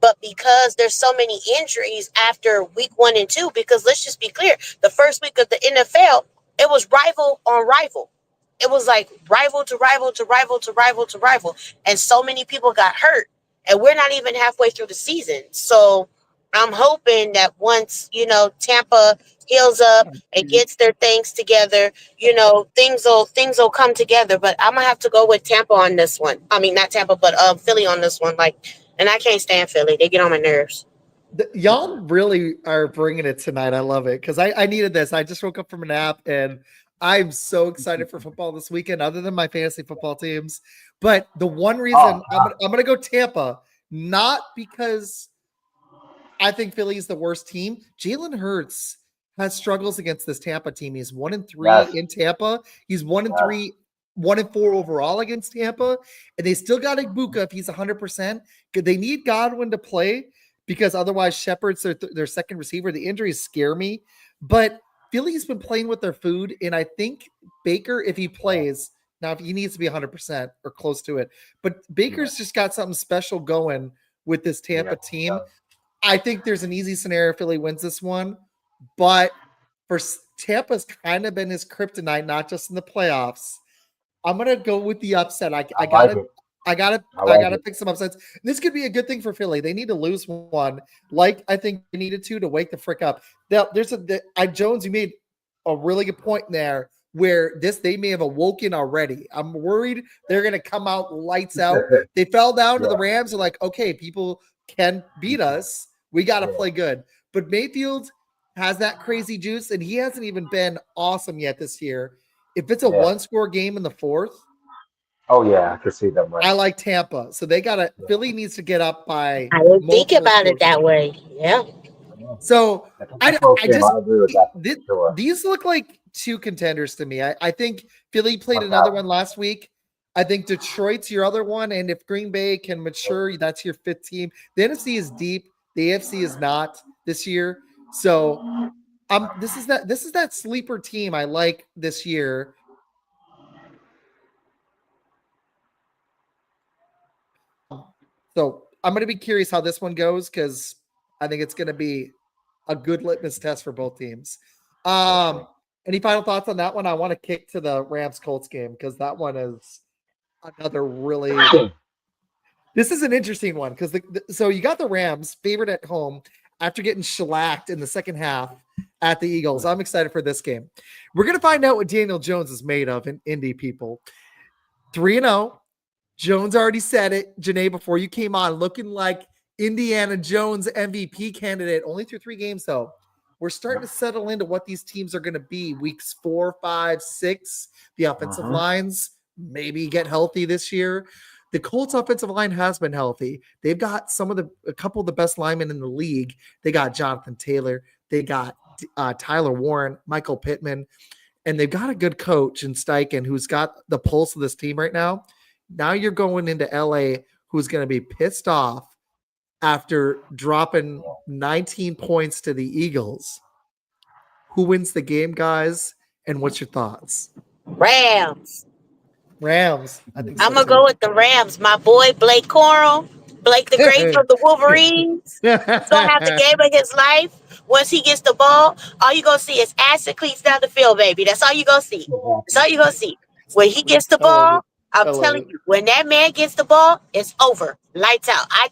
But because there's so many injuries after week 1 and 2, because let's just be clear, the first week of the NFL, it was rival on rival. It was like rival to rival to rival to rival to rival. And so many people got hurt. And we're not even halfway through the season. So I'm hoping that once, Tampa heals up and gets their things together, things will come together. But I'm gonna have to go with Tampa on this one. I mean, not Tampa, but Philly on this one. And I can't stand Philly. They get on my nerves. Y'all really are bringing it tonight. I love it because I needed this. I just woke up from a nap and I'm so excited for football this weekend, other than my fantasy football teams. But the one Oh, reason I'm gonna go Tampa, not because I think Philly is the worst team. Jalen Hurts has struggles against this Tampa team. He's 1-3 yes. in Tampa. He's one and Yes. three, 1-4 overall against Tampa. And they still got Ibuka if he's 100%. They need Godwin to play because otherwise Shepard's their second receiver. The injuries scare me. But Philly's been playing with their food. And I think Baker, if he plays, now if he needs to be 100% or close to it, but Baker's just got something special going with this Tampa team. I think there's an easy scenario Philly wins this one, but for Tampa's kind of been his kryptonite, not just in the playoffs. I'm gonna go with the upset. I Like gotta it. I gotta I I like gotta it. pick some upsets. This could be a good thing for Philly. They need to lose one, like I think they needed to wake the frick up. Jones, you made a really good point there where they may have awoken already. I'm worried they're gonna come out lights out. They fell down to the Yeah. Rams. They're like, okay, people can beat us. We got to play good. But Mayfield has that crazy juice, and he hasn't even been awesome yet this year. If it's a Yeah. one-score game in the fourth, Oh yeah, I could see them I winning. like Tampa. So they got to, Philly needs to get up by I didn't think multiple about it scores. that way. Yeah. So I think I, that's close I game. just, I agree with that for sure. these look like two contenders to me. I think Philly played No another doubt. one last week. I think Detroit's your other one. And if Green Bay can mature, that's your fifth team. The NFC is deep. The AFC is not this year. So this is that sleeper team I like this year. So I'm going to be curious how this one goes because I think it's going to be a good litmus test for both teams. Any final thoughts on that one? I want to kick to the Rams Colts game because that one is another really. This is an interesting one because so you got the Rams favored at home after getting shellacked in the second half at the Eagles. I'm excited for this game. We're going to find out what Daniel Jones is made of in Indy, people. 3-0. Jones already said it, Janae, before you came on, looking like Indiana Jones MVP candidate. Only through 3 games, though. We're starting to settle into what these teams are going to be. Weeks 4, 5, 6. The offensive lines maybe get healthy this year. The Colts offensive line has been healthy. They've got a couple of the best linemen in the league. They got Jonathan Taylor. They got Tyler Warren, Michael Pittman, and they've got a good coach in Steichen who's got the pulse of this team right now. Now you're going into LA, who's going to be pissed off after dropping 19 points to the Eagles. Who wins the game, guys? And what's your thoughts? Rams. I think so I'm going to too. go with the Rams. My boy, Blake Corum, Blake the Great from the Wolverines. He's going to have the game of his life. Once he gets the ball, all you're going to see is acid cleats down the field, baby. That's all you're going to see. That's all you're going to see. When he gets the ball, I'm telling you, when that man gets the ball, it's over. Lights out. I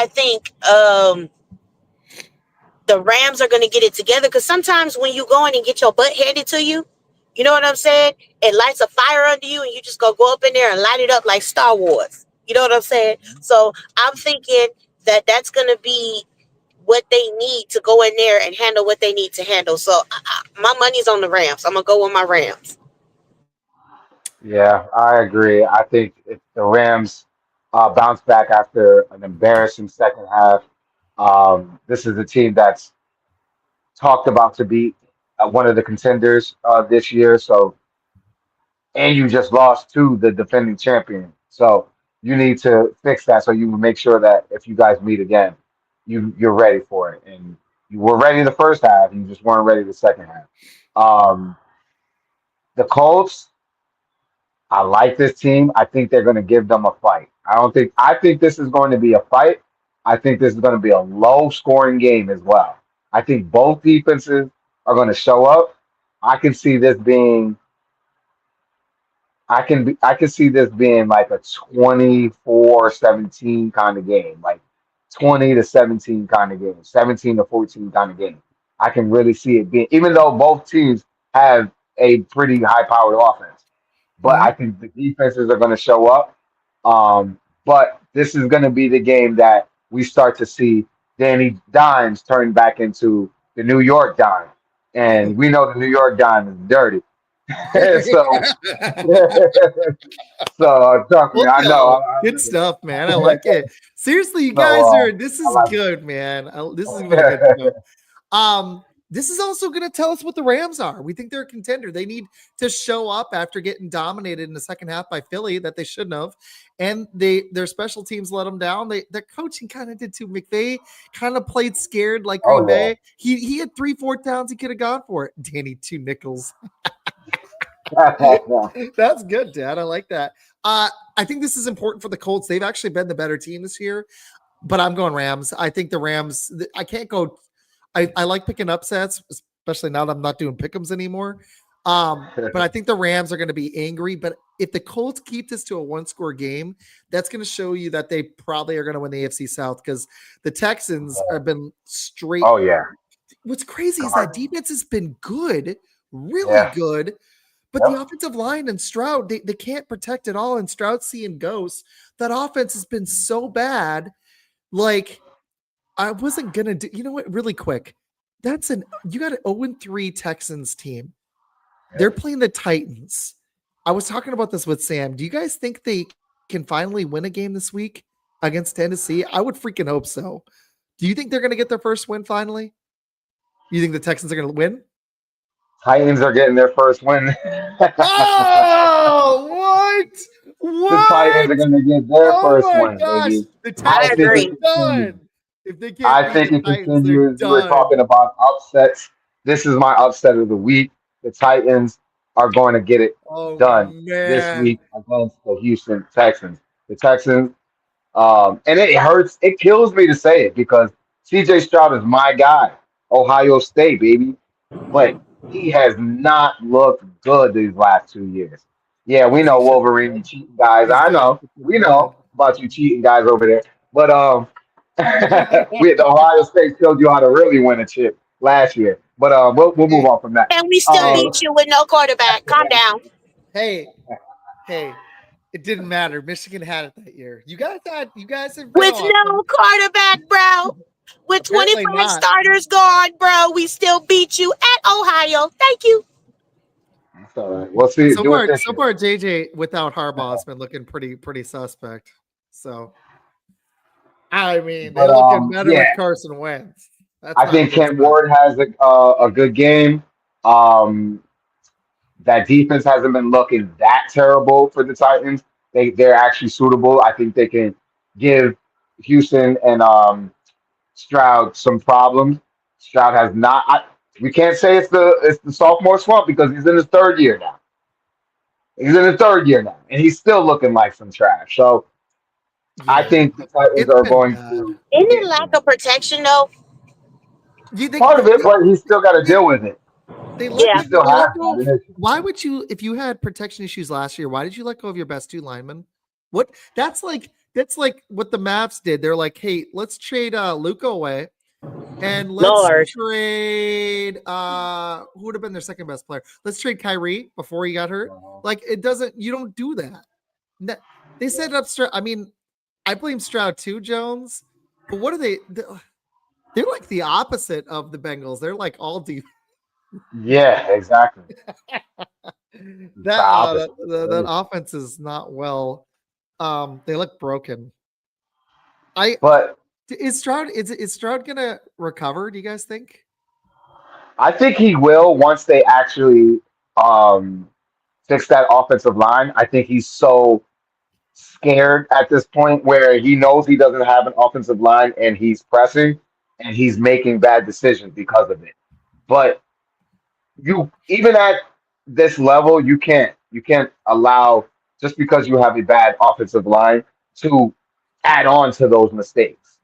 think the Rams are going to get it together because sometimes when you go in and get your butt handed to you, you know what I'm saying? It lights a fire under you and you just go up in there and light it up like Star Wars. You know what I'm saying? So I'm thinking that that's going to be what they need to go in there and handle what they need to handle. So my money's on the Rams. I'm going to go with my Rams. Yeah, I agree. I think if the Rams bounce back after an embarrassing second half, this is a team that's talked about to be one of the contenders this year. So, and you just lost to the defending champion. So you need to fix that so you can make sure that if you guys meet again, you're ready for it. And you were ready the first half, you just weren't ready the second half. Um, the Colts, I like this team. I think they're going to give them a fight. I think this is going to be a fight. I think this is going to be a low scoring game as well. I think both defenses are going to show up. I can see this being I can see this being like a 24-17 kind of game, like 20-17 kind of game, 17-14 kind of game. I can really see it being, even though both teams have a pretty high powered offense, but I think the defenses are going to show up. But this is going to be the game that we start to see Danny Dimes turn back into the New York Dime. And we know the New York Dime is dirty. So so trust me, Well, I know. good stuff, man. I like it. Seriously, you guys So this I is like good, man. This is really good it. stuff. This is also going to tell us what the Rams are. We think they're a contender. They need to show up after getting dominated in the second half by Philly that they shouldn't have, and their special teams let them down. Their coaching kind of did too. McVay kind of played scared like Green Oh yeah. Bay. He had 3 4th downs. He could have gone for it. Danny 2 nickels. That's good, Dad. I like that. I think this is important for the Colts. They've actually been the better team this year, but I'm going Rams. I think the Rams. I can't go. I like picking upsets, especially now that I'm not doing pick'ems anymore. But I think the Rams are going to be angry. But if the Colts keep this to a 1-score game, that's going to show you that they probably are going to win the AFC South because the Texans have been straight. Oh yeah. What's crazy is that defense has been good, really Yeah. good. But the offensive line and Stroud, they can't protect it all. And Stroud seeing ghosts. That offense has been so bad. Like, I wasn't going to do, you know what, really quick. You got an 0-3 Texans team. They're playing the Titans. I was talking about this with Sam. Do you guys think they can finally win a game this week against Tennessee? I would freaking hope so. Do you think they're going to get their first win finally? You think the Texans are going to win? Titans are getting their first win. Oh, what? The Titans What? are going to get their Oh first my win, gosh. baby. The I Texans are agree. done. If they can't I beat think the it Titans, they're continues. You were done. talking about upsets. This is my upset of the week. The Titans are going to get it Oh done this man. week against the Houston Texans. The Texans, and it hurts. It kills me to say it because CJ Stroud is my guy, Ohio State, baby. But he has not looked good these last 2 years. Yeah, we Because he know should be Wolverine, you good. cheating guys. He's I good. know. He's We good. know about you cheating guys over there. But we the Ohio State showed you how to really win a chip last year. But we'll move Hey, on from that. And we still hey, beat you with no quarterback. Calm down. hey, hey. It didn't matter. Michigan had it that year. You guys have been With awesome. no quarterback, bro. With Apparently 25 not. starters gone, bro, we still beat you at Ohio. Thank you. It's all right. We'll see. So Do it far, this so year. far, JJ without Harbaugh has been looking pretty suspect. So I mean, But they're looking better with yeah, Carson Wentz. That's I not a think good Kent sign. Ward has a good game. Um, that defense hasn't been looking that terrible for the Titans. They're actually suitable. I think they can give Houston and Stroud some problems. Stroud has not. We can't say it's the sophomore slump because he's in his third year now. He's in his third year now, and he's still looking like some trash. So I Yeah, think the Titans it's are been going bad. to Isn't it get lack them. of protection, though? You think Part of it, but he's still got to deal with it. they let He Yeah. still they has let go that of? issue. Why would you, if you had protection issues last year? Why did you let go of your best two linemen? What that's like what the Mavs did. They're like, hey, let's trade Luca away. And let's Lord. trade who would have been their second best player? Let's trade Kyrie before he got hurt. Like it doesn't you don't do that. They set it up Stroud. I mean, I blame Stroud too, Jones. But what are they? They're like the opposite of the Bengals. They're like all deep. Yeah, exactly. It's the That opposite. that offense is not well. They look broken. I But is Stroud gonna recover? Do you guys think? I think he will once they actually um, fix that offensive line. I think he's so scared at this point where he knows he doesn't have an offensive line and he's pressing and he's making bad decisions because of it. But you even at this level, you can't allow just because you have a bad offensive line to add on to those mistakes.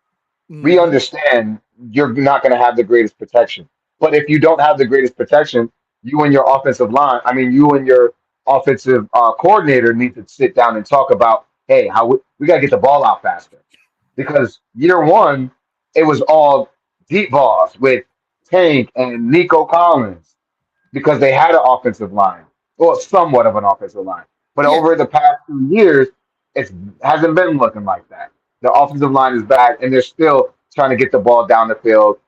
We Mm-hmm. understand you're not going to have the greatest protection. But if you don't have the greatest protection, you and your offensive line, I mean, you and your offensive coordinator need to sit down and talk about, hey, how we got to get the ball out faster. Because year one, it was all deep balls with Tank and Nico Collins because they had an offensive line, well, somewhat of an offensive line. But Yeah, over the past 2 years, it hasn't been looking like that. The offensive line is back, and they're still trying to get the ball down the field.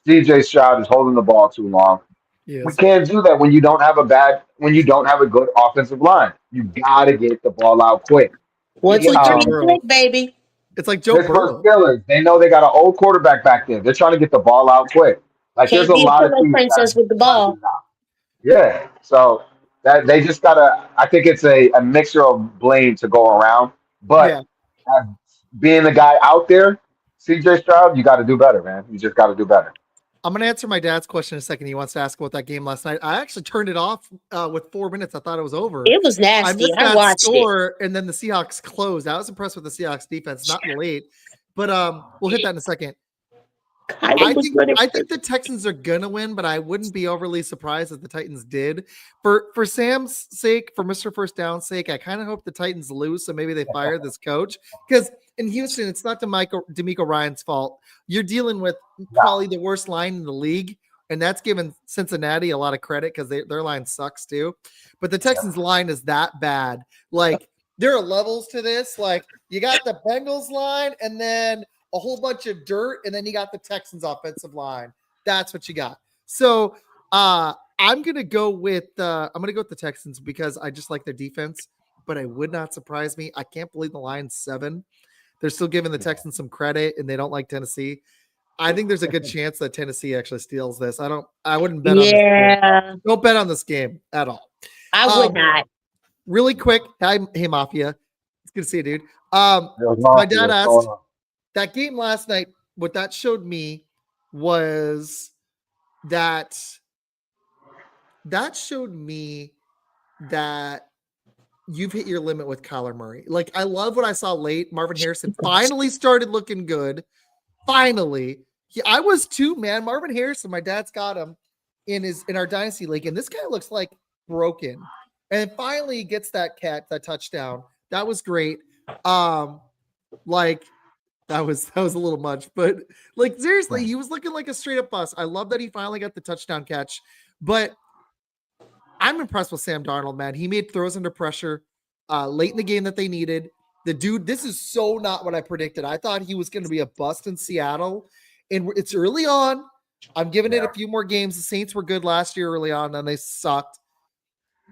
CJ Stroud is holding the ball too long. he We is. can't do that when you don't have a good offensive line. You gotta get the ball out quick. One, It's two, like Joe three, Burrow. click, baby. It's like Joe Pittsburgh Burrow. Steelers, they know they got an old quarterback back there. They're trying to get the ball out quick. Like there's Can't a be a lot of pillow teams that are princess with the trying to get ball. it out. Yeah. So that they just gotta. I think it's a mixture of blame to go around. Yeah. But as being the guy out there, CJ Stroud, you got to do better, man. You just got to do better. I'm going to answer my dad's question in a second. He wants to ask about that game last night. I actually turned it off with 4 minutes. I thought it was over. It was I nasty. missed I that watched it. score, and then the Seahawks closed. I was impressed with the Seahawks defense, not late, but we'll hit that in a second. I think the Texans are gonna win, but I wouldn't be overly surprised if the Titans did. For Sam's sake, for Mr. First Down's sake, I kind of hope the Titans lose, so maybe they fire this coach. Because in Houston, it's not D'Amico Ryan's fault. You're dealing with probably the worst line in the league, and that's given Cincinnati a lot of credit because their line sucks too. But the Texans line is that bad. Like there are levels to this. Like you got the Bengals line, and then a whole bunch of dirt, and then you got the Texans offensive line. That's what you got. So I I'm gonna go with the Texans because I just like their defense, but it would not surprise me. I can't believe the Lions 7. They're still giving the Texans some credit, and they don't like Tennessee. I think there's a good chance that Tennessee actually steals this. I wouldn't bet on this game. Don't bet on this game at all. I would not. Really quick, hey Mafia. It's good to see you, dude. My dad asked that game last night. What that showed me was that showed me that you've hit your limit with Kyler Murray. Like, I love what I saw late. Marvin Harrison finally started looking good. Finally. I was too, man. Marvin Harrison, my dad's got him in our dynasty league, and this guy looks like broken. And finally he gets that touchdown. That was great. Like that was a little much, but like seriously, he was looking like a straight up bust. I love that he finally got the touchdown catch, but I'm impressed with Sam Darnold, man. He made throws under pressure late in the game that they needed. The dude, this is so not what I predicted. I thought he was going to be a bust in Seattle, and it's early on. I'm giving it a few more games. The Saints were good last year early on, and they sucked.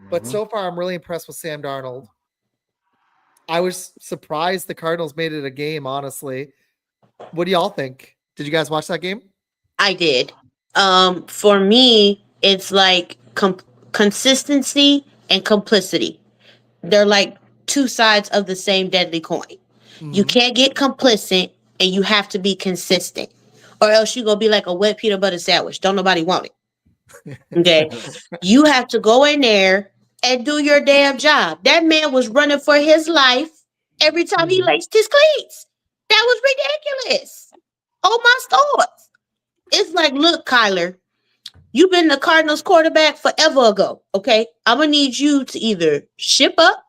But so far, I'm really impressed with Sam Darnold. I was surprised the Cardinals made it a game, honestly. What do y'all think? Did you guys watch that game? I did. For me, it's like consistency and complicity. They're like two sides of the same deadly coin. Mm-hmm. You can't get complacent, and you have to be consistent, or else you're going to be like a wet peanut butter sandwich. Don't nobody want it. Okay. You have to go in there and do your damn job. That man was running for his life every time he laced his cleats. That was ridiculous. Oh my stars. It's like, look, Kyler, you've been the Cardinals quarterback forever ago. Okay. I'm going to need you to either ship up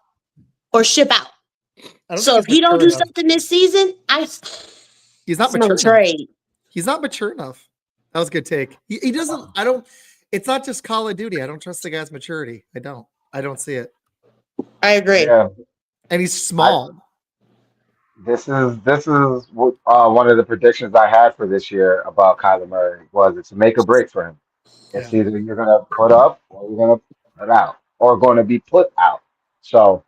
or ship out. So if he don't do something this season, he's not mature enough. He's not mature enough. That was a good take. He doesn't, it's not just Call of Duty. I don't trust the guy's maturity. I don't see it. I agree. Yeah. And he's small. This is one of the predictions I had for this year about Kyler Murray was it's a make or break for him. It's either you're going to put up or you're going to put out or going to be put out. So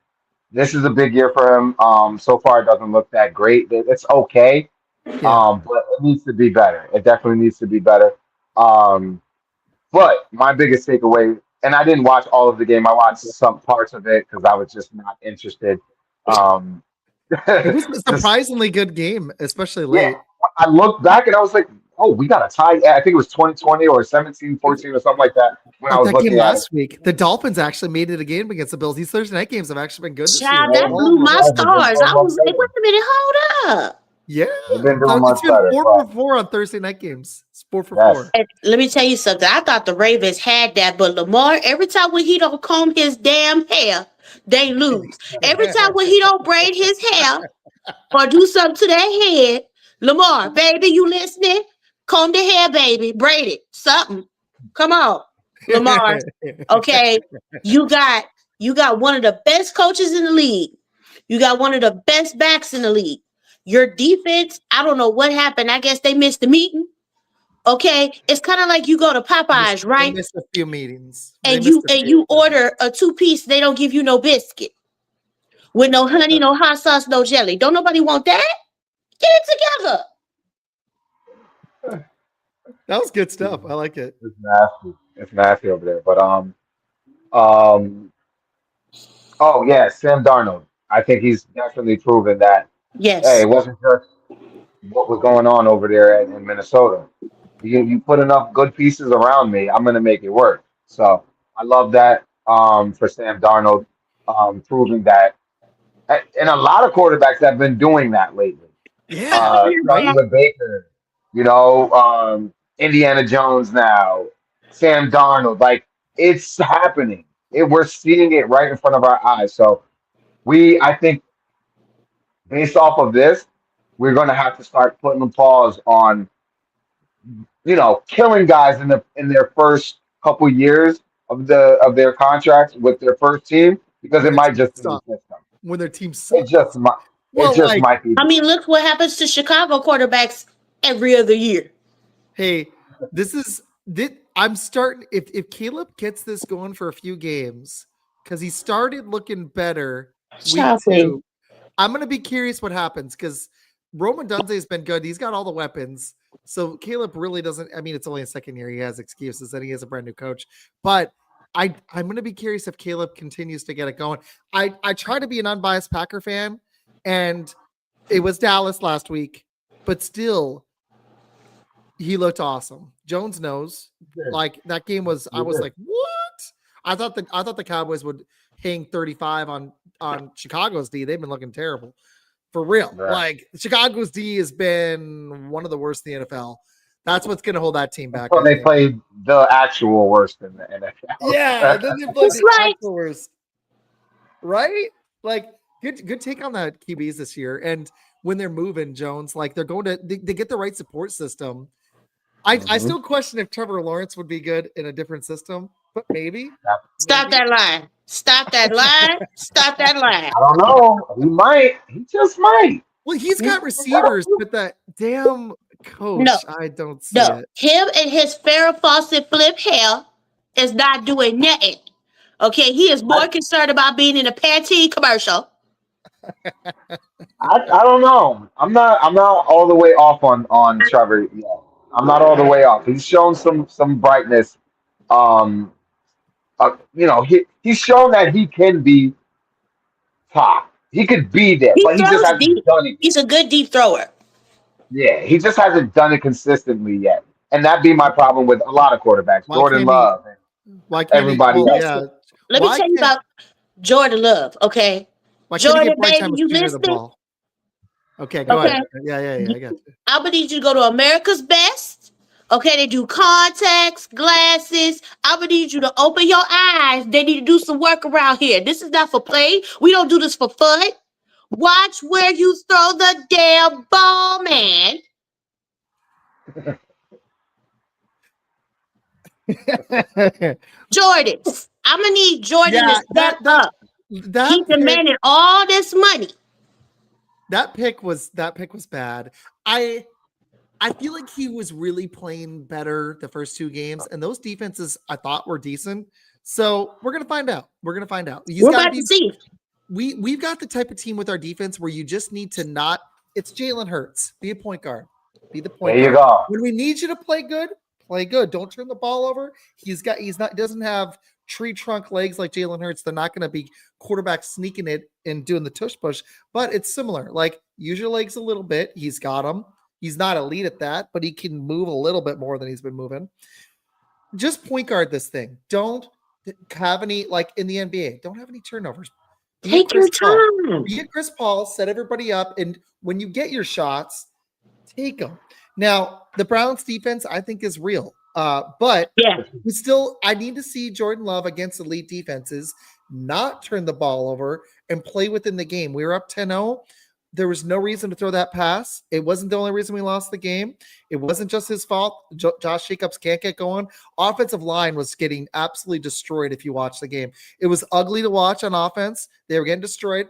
this is a big year for him. So far it doesn't look that great. It's okay. But it needs to be better. It definitely needs to be better. But my biggest takeaway, and I didn't watch all of the game. I watched some parts of it because I was just not interested. It was a surprisingly good game, especially late. Yeah, I looked back and I was like, oh, we got a tie. I think it was 2020 or 17-14 or something like that. When I was looking game at last week, the Dolphins actually made it a game against the Bills. These Thursday night games have actually been good this year. That blew my stars. I was like, wait a minute, hold up. Yeah, it's been 4 for 4 on Thursday night games. It's 4 for 4. And let me tell you something. I thought the Ravens had that, but Lamar, every time when he don't comb his damn hair, they lose. Every time when he don't braid his hair or do something to that head, Lamar, baby, you listening? Comb the hair, baby, braid it, something. Come on, Lamar. Okay, you got one of the best coaches in the league. You got one of the best backs in the league. Your defense, I don't know what happened. I guess they missed the meeting. Okay, it's kind of like you go to Popeyes, right? They missed a few meetings. And you order a 2-piece. They don't give you no biscuit with no honey, no hot sauce, no jelly. Don't nobody want that? Get it together. That was good stuff. I like it. It's nasty. It's nasty over there. But oh yeah, Sam Darnold. I think he's definitely proven that. Yes. Hey, it wasn't just what was going on over there in Minnesota. You put enough good pieces around me, I'm going to make it work. So I love that for Sam Darnold, proving that. And a lot of quarterbacks have been doing that lately. Yeah. Starting with Baker, Indiana Jones now, Sam Darnold. Like, it's happening. We're seeing it right in front of our eyes. So I think, based off of this, we're going to have to start putting a pause on, killing guys in their first couple years of their contracts with their first team, because it might just be the system. When their team sucks. It just might be. I mean, look what happens to Chicago quarterbacks every other year. Hey, I'm starting if Caleb gets this going for a few games, because he started looking better week 2. I'm gonna be curious what happens because Roman Dunze has been good. He's got all the weapons. So Caleb really doesn't. I mean, it's only a second year. He has excuses and he has a brand new coach. But I'm gonna be curious if Caleb continues to get it going. I try to be an unbiased Packer fan, and it was Dallas last week, but still, he looked awesome. Jones knows. Like that game was. I was like, what? I thought the Cowboys would hang 35 on Chicago's D. They've been looking terrible. For real. Right. Like Chicago's D has been one of the worst in the NFL. That's what's going to hold that team back. So they played the actual worst in the NFL. Yeah, then they played the actual worst. Right? Like good take on the QBs this year. And when they're moving, Jones, like they're going to they get the right support system. I still question if Trevor Lawrence would be good in a different system, but maybe. Stop that line. Stop that line. Stop that line. I don't know. He might. He just might. Well, he's got receivers, but that damn coach, I don't see it. Him and his Farrah Fawcett flip hair is not doing nothing. Okay, he is more concerned about being in a Pantene commercial. I don't know. I'm not all the way off on Trevor yet. I'm not all the way off. He's shown some brightness. He's shown that he can be top. He could be there, but he just hasn't done it. He's a good deep thrower. Yeah, he just hasn't done it consistently yet, and that'd be my problem with a lot of quarterbacks. Jordan Love, everybody. Let me tell you about Jordan Love. Okay, Jordan, baby, you listening? Okay, go ahead. Yeah, I got you. I'm gonna need you to go to America's Best. Okay, they do contacts, glasses. I'm gonna need you to open your eyes. They need to do some work around here. This is not for play. We don't do this for fun. Watch where you throw the damn ball, man. Jordan, I'm gonna need Jordan to step up. He demanded all this money. That pick was bad. I feel like he was really playing better the first 2 games, and those defenses I thought were decent. So we're gonna find out. We're about to see. We've got the type of team with our defense where you just need to not. It's Jalen Hurts. Be a point guard. Be the point guard. There you go. When we need you to play good, play good. Don't turn the ball over. He doesn't have tree trunk legs like Jalen Hurts. They're not going to be quarterback sneaking it and doing the tush push, but it's similar. Like use your legs a little bit. He's got them. He's not elite at that, but he can move a little bit more than he's been moving. Just point guard this thing. Don't have any, like in the NBA, don't have any turnovers. Take your time. Be Chris Paul, set everybody up, and when you get your shots, take them. Now, the Browns defense, I think, is real. But I need to see Jordan Love against elite defenses not turn the ball over and play within the game. We were up 10-0. There was no reason to throw that pass. It wasn't the only reason we lost the game. It wasn't just his fault. Josh Jacobs can't get going. Offensive line was getting absolutely destroyed if you watch the game. It was ugly to watch on offense. They were getting destroyed.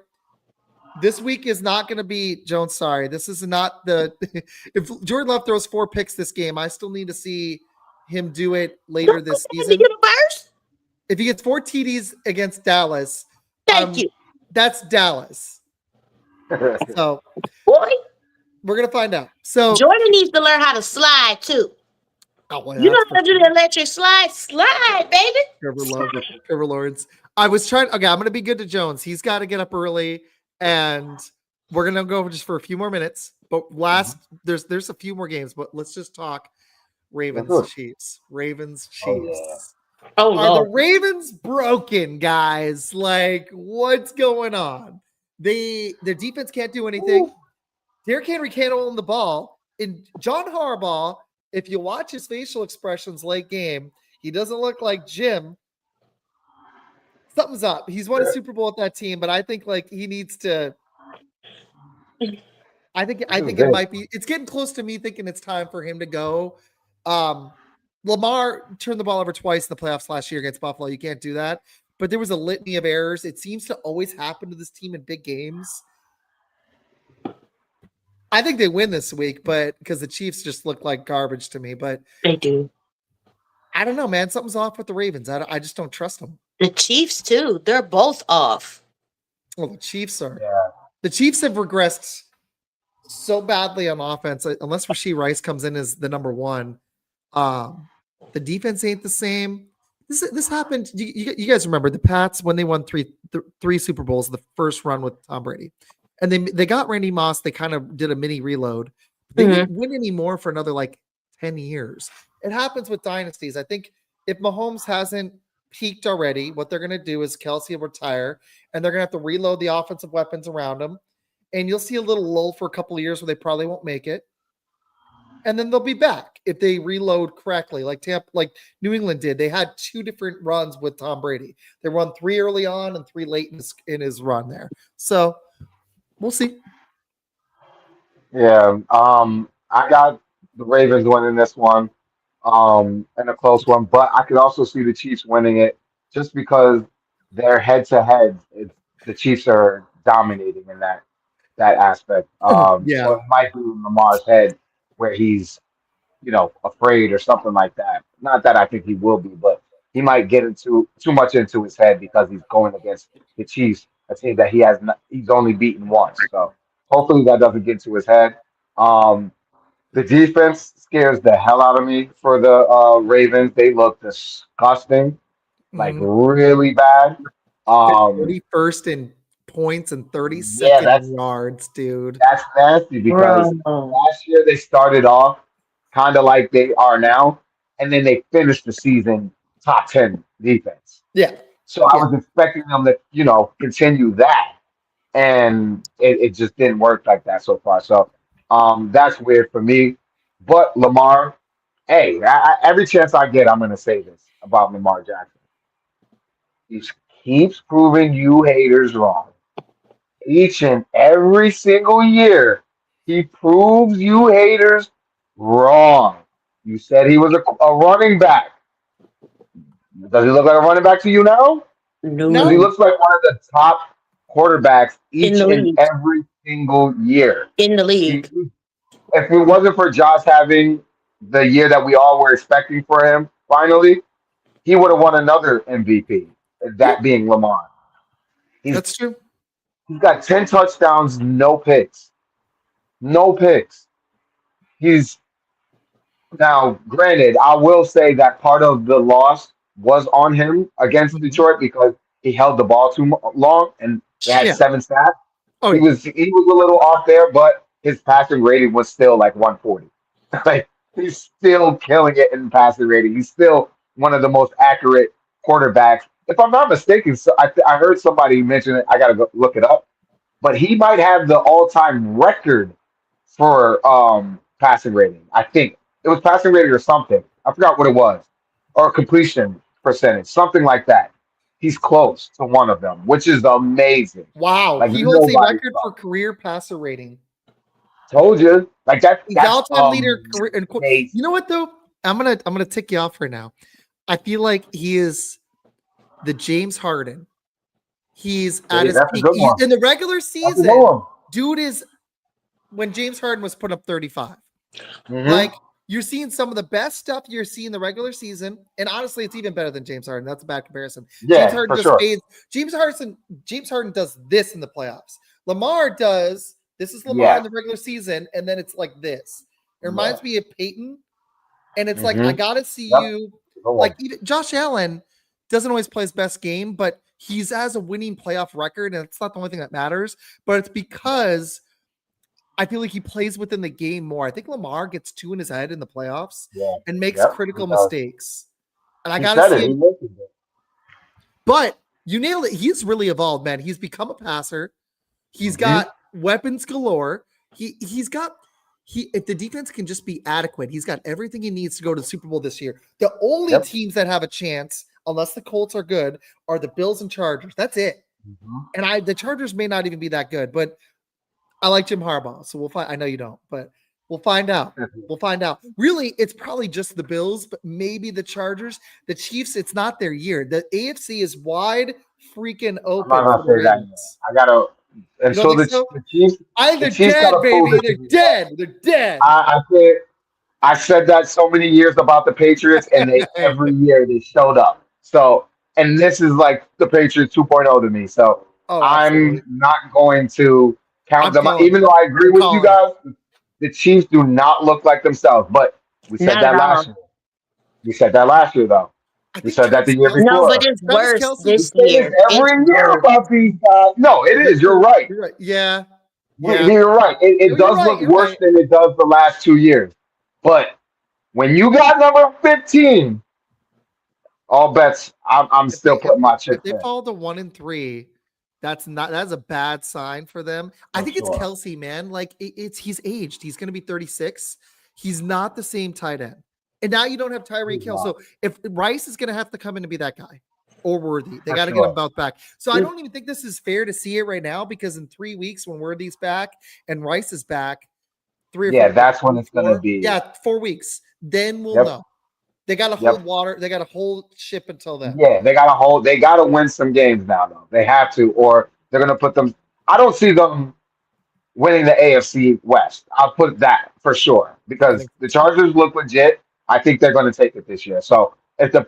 This week is not going to be, Jones, sorry. This is not the – if Jordan Love throws 4 picks this game, I still need to see him do it later this season. If he gets 4 TDs against Dallas, that's Dallas. So, boy, we're gonna find out. So Jordan needs to learn how to slide too. You know how to do the electric slide, baby. Trevor Lawrence. I was trying. Okay, I'm gonna be good to Jones. He's got to get up early, and we're gonna go just for a few more minutes. But there's a few more games. But let's just talk Ravens Chiefs. Ravens Chiefs. Are the Ravens broken, guys? Like, what's going on? Their defense can't do anything. Derrick Henry can't hold the ball. And John Harbaugh, if you watch his facial expressions late game, he doesn't look like Jim. Something's up. He's won a Super Bowl with that team, but I think like he needs to. I think it might be. It's getting close to me thinking it's time for him to go. Lamar turned the ball over twice in the playoffs last year against Buffalo. You can't do that. But there was a litany of errors. It seems to always happen to this team in big games. I think they win this week, but because the Chiefs just look like garbage to me. But they do. I don't know, man. Something's off with the Ravens. I just don't trust them. The Chiefs too. They're both off. Well, the Chiefs are. Yeah. The Chiefs have regressed so badly on offense. Unless Rashee Rice comes in as the number one, the defense ain't the same. This happened. You guys remember the Pats when they won three Super Bowls, the first run with Tom Brady, and they got Randy Moss. They kind of did a mini reload. They didn't win anymore for another like 10 years. It happens with dynasties. I think if Mahomes hasn't peaked already, what they're going to do is Kelsey will retire, and they're going to have to reload the offensive weapons around him, and you'll see a little lull for a couple of years where they probably won't make it. And then they'll be back if they reload correctly, like New England did. They had 2 different runs with Tom Brady. They run 3 early on and 3 late in his run there. So we'll see. Yeah. I got the Ravens winning this one, and a close one, but I could also see the Chiefs winning it just because they're head to head. The Chiefs are dominating in that aspect. Yeah. So it might be in Lamar's head where he's, afraid or something like that. Not that I think he will be, but he might get into too much into his head because he's going against the Chiefs, a team that he's only beaten once. So hopefully that doesn't get into his head. The defense scares the hell out of me for the Ravens. They look disgusting, like really bad. 31st in points and 32nd in yards, dude. That's nasty because last year they started off kind of like they are now, and then they finished the season top 10 defense. Yeah. So I was expecting them to, continue that, and it just didn't work like that so far. So that's weird for me. But Lamar, hey, every chance I get, I'm going to say this about Lamar Jackson. He keeps proving you haters wrong. Each and every single year, he proves you haters wrong. You said he was a running back. Does he look like a running back to you now? No. He looks like one of the top quarterbacks each and every single year. In the league. If it wasn't for Josh having the year that we all were expecting for him, finally, he would have won another MVP, that being Lamar. That's true. He's got 10 touchdowns, no picks. No picks. He's now, granted, I will say that part of the loss was on him against Detroit because he held the ball too long and they had 7 sacks. He was a little off there, but his passing rating was still like 140. Like he's still killing it in passing rating. He's still one of the most accurate quarterbacks. If I'm not mistaken, so I heard somebody mention it. I gotta go look it up, but he might have the all-time record for passing rating. I think it was passing rating or something. I forgot what it was, or completion percentage, something like that. He's close to one of them, which is amazing. Wow, like, he holds a record for career passer rating. Told you, like that's the all-time leader. You know what though? I'm gonna tick you off right now. I feel like he is the James Harden. He's at his peak in the regular season. Dude is when James Harden was putting up 35. Like you're seeing some of the best stuff you're seeing in the regular season, and honestly, it's even better than James Harden. That's a bad comparison. Yeah, James Harden just fades. James Harden does this in the playoffs. Lamar does. This is Lamar in the regular season, and then it's like this. It reminds me of Peyton, and it's like I gotta see you. Like even Josh Allen doesn't always play his best game, but he's has a winning playoff record, and it's not the only thing that matters. But it's because I feel like he plays within the game more. I think Lamar gets too in his head in the playoffs and makes critical mistakes. And I gotta see him. But you nailed it. He's really evolved, man. He's become a passer. He's got weapons galore. If the defense can just be adequate, he's got everything he needs to go to the Super Bowl this year. The only teams that have a chance, unless the Colts are good, are the Bills and Chargers. That's it. And the Chargers may not even be that good, but I like Jim Harbaugh, so we'll find. I know you don't, but we'll find out. We'll find out. Really, it's probably just the Bills, but maybe the Chargers, the Chiefs. It's not their year. The AFC is wide freaking open. I'm not gonna say that. I gotta. And so the Chiefs, they're dead, baby. They're dead. They're dead. I think I said that so many years about the Patriots, and every year they showed up. So, and this is like the Patriots 2.0 to me. So Oh, I'm absolutely. not going to count I'm them out, calling even it. though I agree I'm with you calling it. guys. The Chiefs do not look like themselves, but we said Not at that last all. year. We said that last year, though. I We think said that the Travis year Kelce. No, but before. it's Travis worse Kelce. We this say this year. It's every year worse. about these guys. No, it is. You're right. You're right. Yeah. You're Yeah. you're right. It No, you're does right. look You're worse right. than it does the last 2 years. But when you got number 15, all bets, I'm If they still if putting my if chips they in fall to 1-3, that's a bad sign for them. I for think it's sure. Kelce, man. Like he's aged. He's gonna be 36. He's not the same tight end. And now you don't have Tyreek He's Hill. not, So if Rice is gonna have to come in to be that guy or Worthy, they for got to get him sure. both back. So I don't even think this is fair to see it right now because in 3 weeks when Worthy's back and Rice is back, 3 or 4 Yeah, weeks, that's when it's gonna 4, be. yeah, 4 weeks. Then we'll Yep. know. They got to hold Yep. water. They got to hold ship until then. Yeah, they gotta hold. They gotta win some games now, though. They have to, or they're gonna put them. I don't see them winning the AFC West. I'll put that for sure I because think the so too. Chargers look legit. I think they're going to take it this year. So if the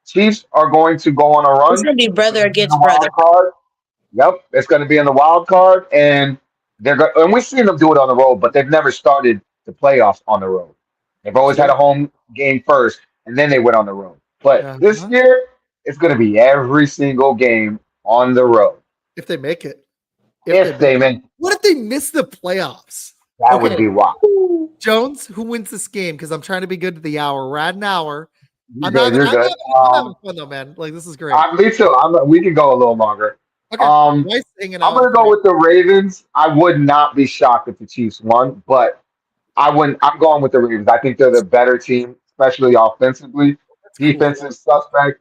Chiefs are going to go on a It's run, gonna be it's going brother to be in the against brother. wild card. Yep, it's going to be in the wild card, and they're going. And we've seen them do it on the road, but they've never started the playoffs on the road. They've always had True. a home game first, and then they went on the road. But this Uh-huh. year, it's going to be every single game on the road If they make it. If they if make they it. make. What if they miss the playoffs? That would Okay, be wild. Jones, who wins this game? Because I'm trying to be good to the hour. We're at an hour. You're good. You're good. I'm having fun though, man. Like this is great. Me too. We can go a little longer. Okay, Um, Rice hanging I'm out gonna with go me. with the Ravens. I would not be shocked if the Chiefs won, but I wouldn't. I'm going with the Ravens. I think they're the better team, especially offensively. That's cool. Defense is suspect.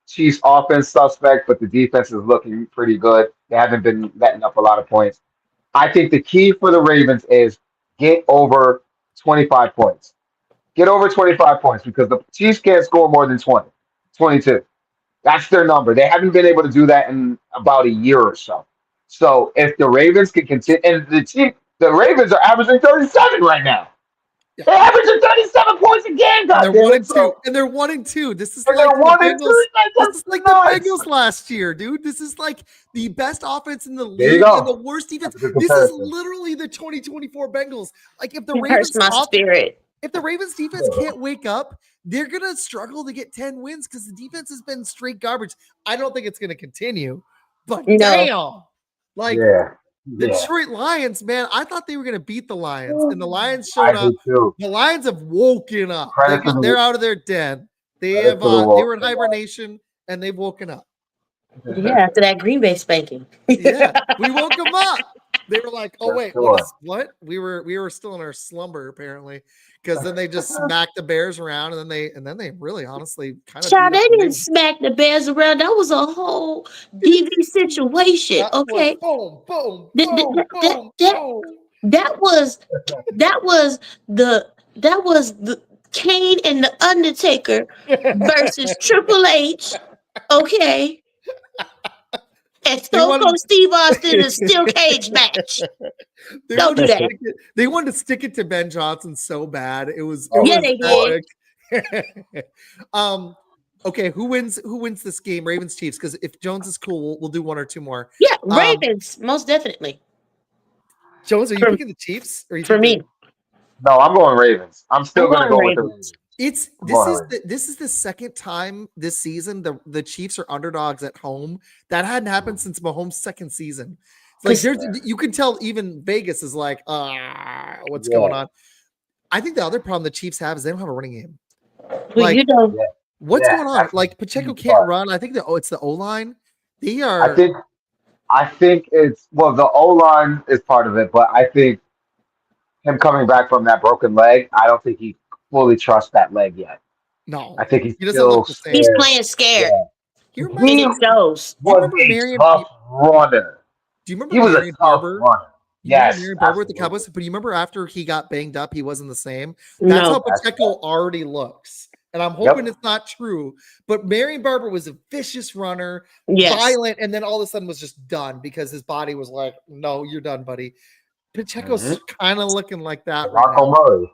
Chiefs offense suspect, but the defense is looking pretty good. They haven't been letting up a lot of points. I think the key for the Ravens is get over 25 points. Get over 25 points because the Chiefs can't score more than 20, 22. That's their number. They haven't been able to do that in about a year or so. So if the Ravens can continue, and the Ravens are averaging 37 right now. Yeah. They're averaging 37 points a game, And they're goddamn one it. and two. So And they're 1-2. This is and like they're the 1-2. Bengals. This That's is like the nuts. Bengals last year, dude. This is like the best offense in the There you league and the go. worst defense. That's a good This is comparison. literally the 2024 Bengals. Like if the It hurts Ravens my spirit. if the Ravens defense can't wake up, they're gonna struggle to get 10 wins because the defense has been straight garbage. I don't think it's gonna continue, but No. damn, like Yeah. the Yeah. Detroit Lions, man, I thought they were gonna beat the Lions, and the Lions I showed up. do too. The Lions have woken up. Credit to They're the out of their den. credit to They were in the hibernation and they've woken up. Yeah, after that Green Bay spanking. Yeah, we woke them up. They were like, "Oh For wait, sure. what? We were still in our slumber apparently." Because then they just smacked the Bears around, and then they really honestly kind of Child, beat up they the didn't Ravens. smack the Bears around. That was a whole DV situation. That was Okay. boom, boom, That, boom, that, that, boom, that, boom. that was that was the Kane and the Undertaker versus Triple H. Okay. And They Stone wanted Cold Steve Austin in a steel cage match. they Don't do wanted to that. they wanted to stick it to Ben Johnson so bad. It was Yeah, they did. epic. Okay, who wins this game? Ravens Chiefs, because if Jones is cool, we'll do one or two more. Yeah, Ravens, most definitely. Jones, are you For, picking the Chiefs or you for think me. No, I'm going Ravens. I'm still I'm gonna going go with the Ravens. Ravens. it's I'm going Ravens. this is the second time this season the Chiefs are underdogs at home. That hadn't happened since Mahomes' second season. It's like you can tell even Vegas is like, what's going on? I think the other problem the Chiefs have is they don't have a running game. Well, Like, what's going on? That's Like Pacheco can't run. I think it's the O line. They are. I think it's the O line is part of it, but I think him coming back from that broken leg, I don't think he fully trusts that leg yet. No, I think he's he doesn't still look the same. He's scared. playing scared. Yeah. He reminds He me. shows. Do you remember Marion? Tough runner. Do you remember He was a Marion tough Barber? runner. You remember Yes, Marion Barber with the absolutely. Cowboys? But you remember after he got banged up, he wasn't the same. That's No. how Pacheco already looks. And I'm hoping it's not true. But Marion Barber was a vicious runner, violent, and then all of a sudden was just done because his body was like, no, you're done, buddy. Pacheco's kind of looking like that right now. Murray.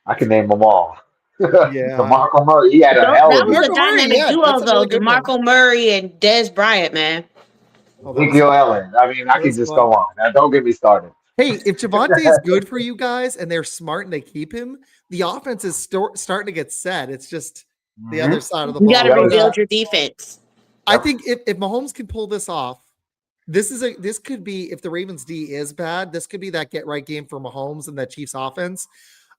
I can name them all. Yeah. DeMarco Murray, he had a hell That of a was a DeMarco Murray, dynamic yeah, duo, that's a though. really good one. DeMarco Murray and Dez Bryant, man. Oh, that was Ezekiel fun. Elliott. I mean, I That could was just fun. go on. Now, don't get me started. Hey, if Javonte is good for you guys and they're smart and they keep him, the offense is starting to get set. It's just the other side of the You got ball. to The other But rebuild side. your defense. I think if Mahomes can pull this off, this could be, if the Ravens D is bad, this could be that get right game for Mahomes and that Chiefs offense.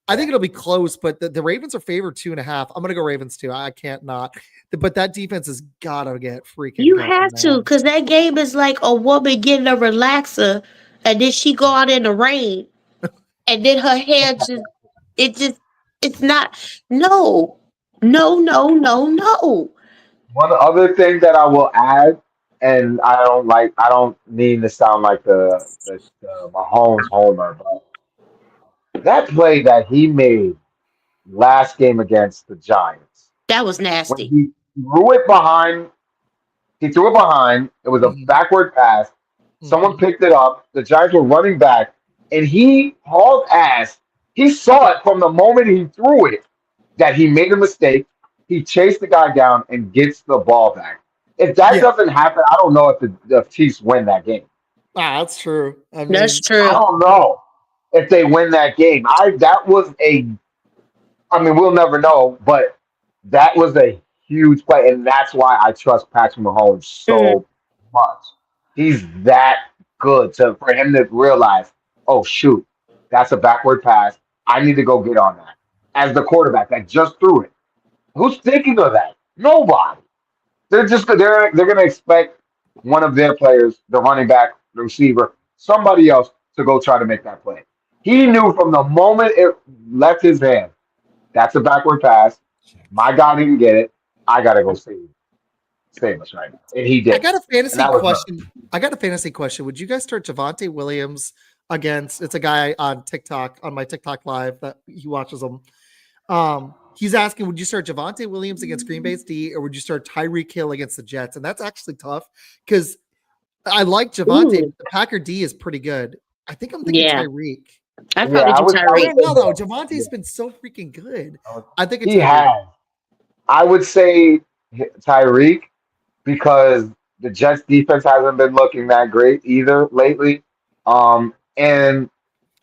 I think it'll be close, but the Ravens are favored 2.5. I'm gonna go Ravens too. I can't not. But that defense has gotta get freaking You going, have to, man. because that game is like a woman getting a relaxer, and then she go out in the rain, and then her hair it's not. No, no, no, no, no. One other thing that I will add, and I don't mean to sound like the Mahomes homer, but that play that he made last game against the Giants, That was when nasty. threw it behind, he threw it behind. It was a Mhm, backward pass. Someone mhm. picked it up. The Giants were running back, and he hauled ass. He saw it from the moment he threw it that he made a mistake. He chased the guy down and gets the ball back. If that Yeah, doesn't happen, I don't know if the Chiefs win that game. that's true. I That's mean, I true. don't know if they win that game. I mean, we'll never know, but that was a huge play, and that's why I trust Patrick Mahomes Mhm. so much. He's that good for him to realize, oh shoot, that's a backward pass. I need to go get on that. As the quarterback that just threw it, who's thinking of that? Nobody. They're gonna expect one of their players, the running back, the receiver, somebody else to go try to make that play. He knew from the moment it left his hand, that's a backward pass. My guy didn't get it. I gotta go save us right now. And he I did. got a And fantasy that was enough. question. I got a fantasy question. Would you guys start Javonte Williams against? It's a guy on TikTok, on my TikTok live, that he watches them. He's asking, would you start Javonte Williams against Green Bay's D, or would you start Tyreek Hill against the Jets? And that's actually tough because I like Javonte. Ooh, The Packer D is pretty good. I think I'm thinking yeah. Tyreek. I'd Yeah, probably do I I would Tyreek. don't say know though. both. Yeah. Javonte's been so freaking good. I think it's He Tyreek. has. I would say Tyreek because the Jets defense hasn't been looking that great either lately. And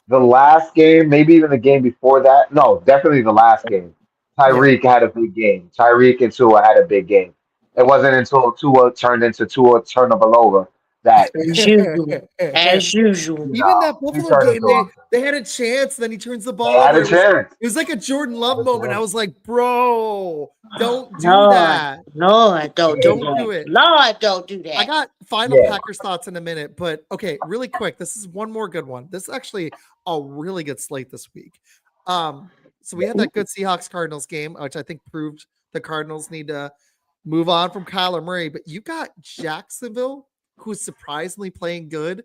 the last game, maybe even the game before that. No, definitely the last game. Yeah. Tyreek had a big game. Tyreek and Tua had a big game. It wasn't until Tua turned into Tua Turnabalova that As usual. As usual. Even that he Buffalo turned game, into a. they had a chance, then he turns the They ball had over. a chance. It was like a Jordan Had Love a moment. I chance. was like, bro, don't do Lord, that. Lord, don't do Don't that. do it. Lord, don't do I that. got final Yeah. Packers thoughts in a minute, but okay, really quick. This is one more good one. This is actually a really good slate this week. So we had that good Seahawks Cardinals game, which I think proved the Cardinals need to move on from Kyler Murray. But you got Jacksonville, who's surprisingly playing good,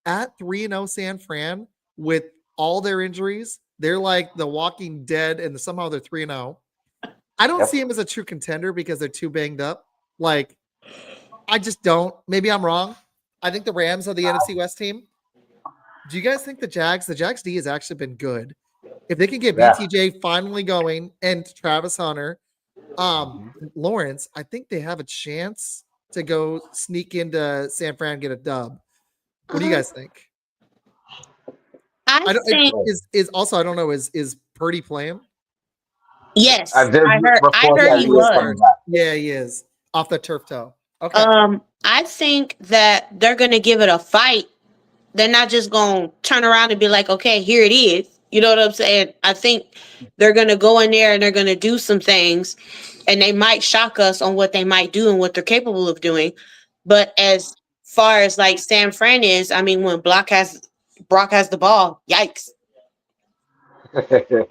at 3-0 San Fran with all their injuries. They're like the Walking Dead, and somehow they're 3-0. I don't Yep. see him as a true contender because they're too banged up. Like, I just don't. Maybe I'm wrong. I think the Rams are the NFC West team. Do you guys think the Jags D has actually been good? If they can get Yeah. BTJ finally going and Travis Hunter, Lawrence, I think they have a chance to go sneak into San Fran and get a dub. What do you guys think? I I don't. think Is also, I don't know. Is Purdy playing? yes. There's I reports heard that he he is was. coming back. Yeah, he is off the turf toe. Okay. I think that they're gonna give it a fight. They're not just gonna turn around and be like, okay, here it is. You know what I'm saying? I think they're gonna go in there and they're gonna do some things, and they might shock us on what they might do and what they're capable of doing. But as far as like San Fran is, I mean, when Brock has the ball, yikes, Yeah,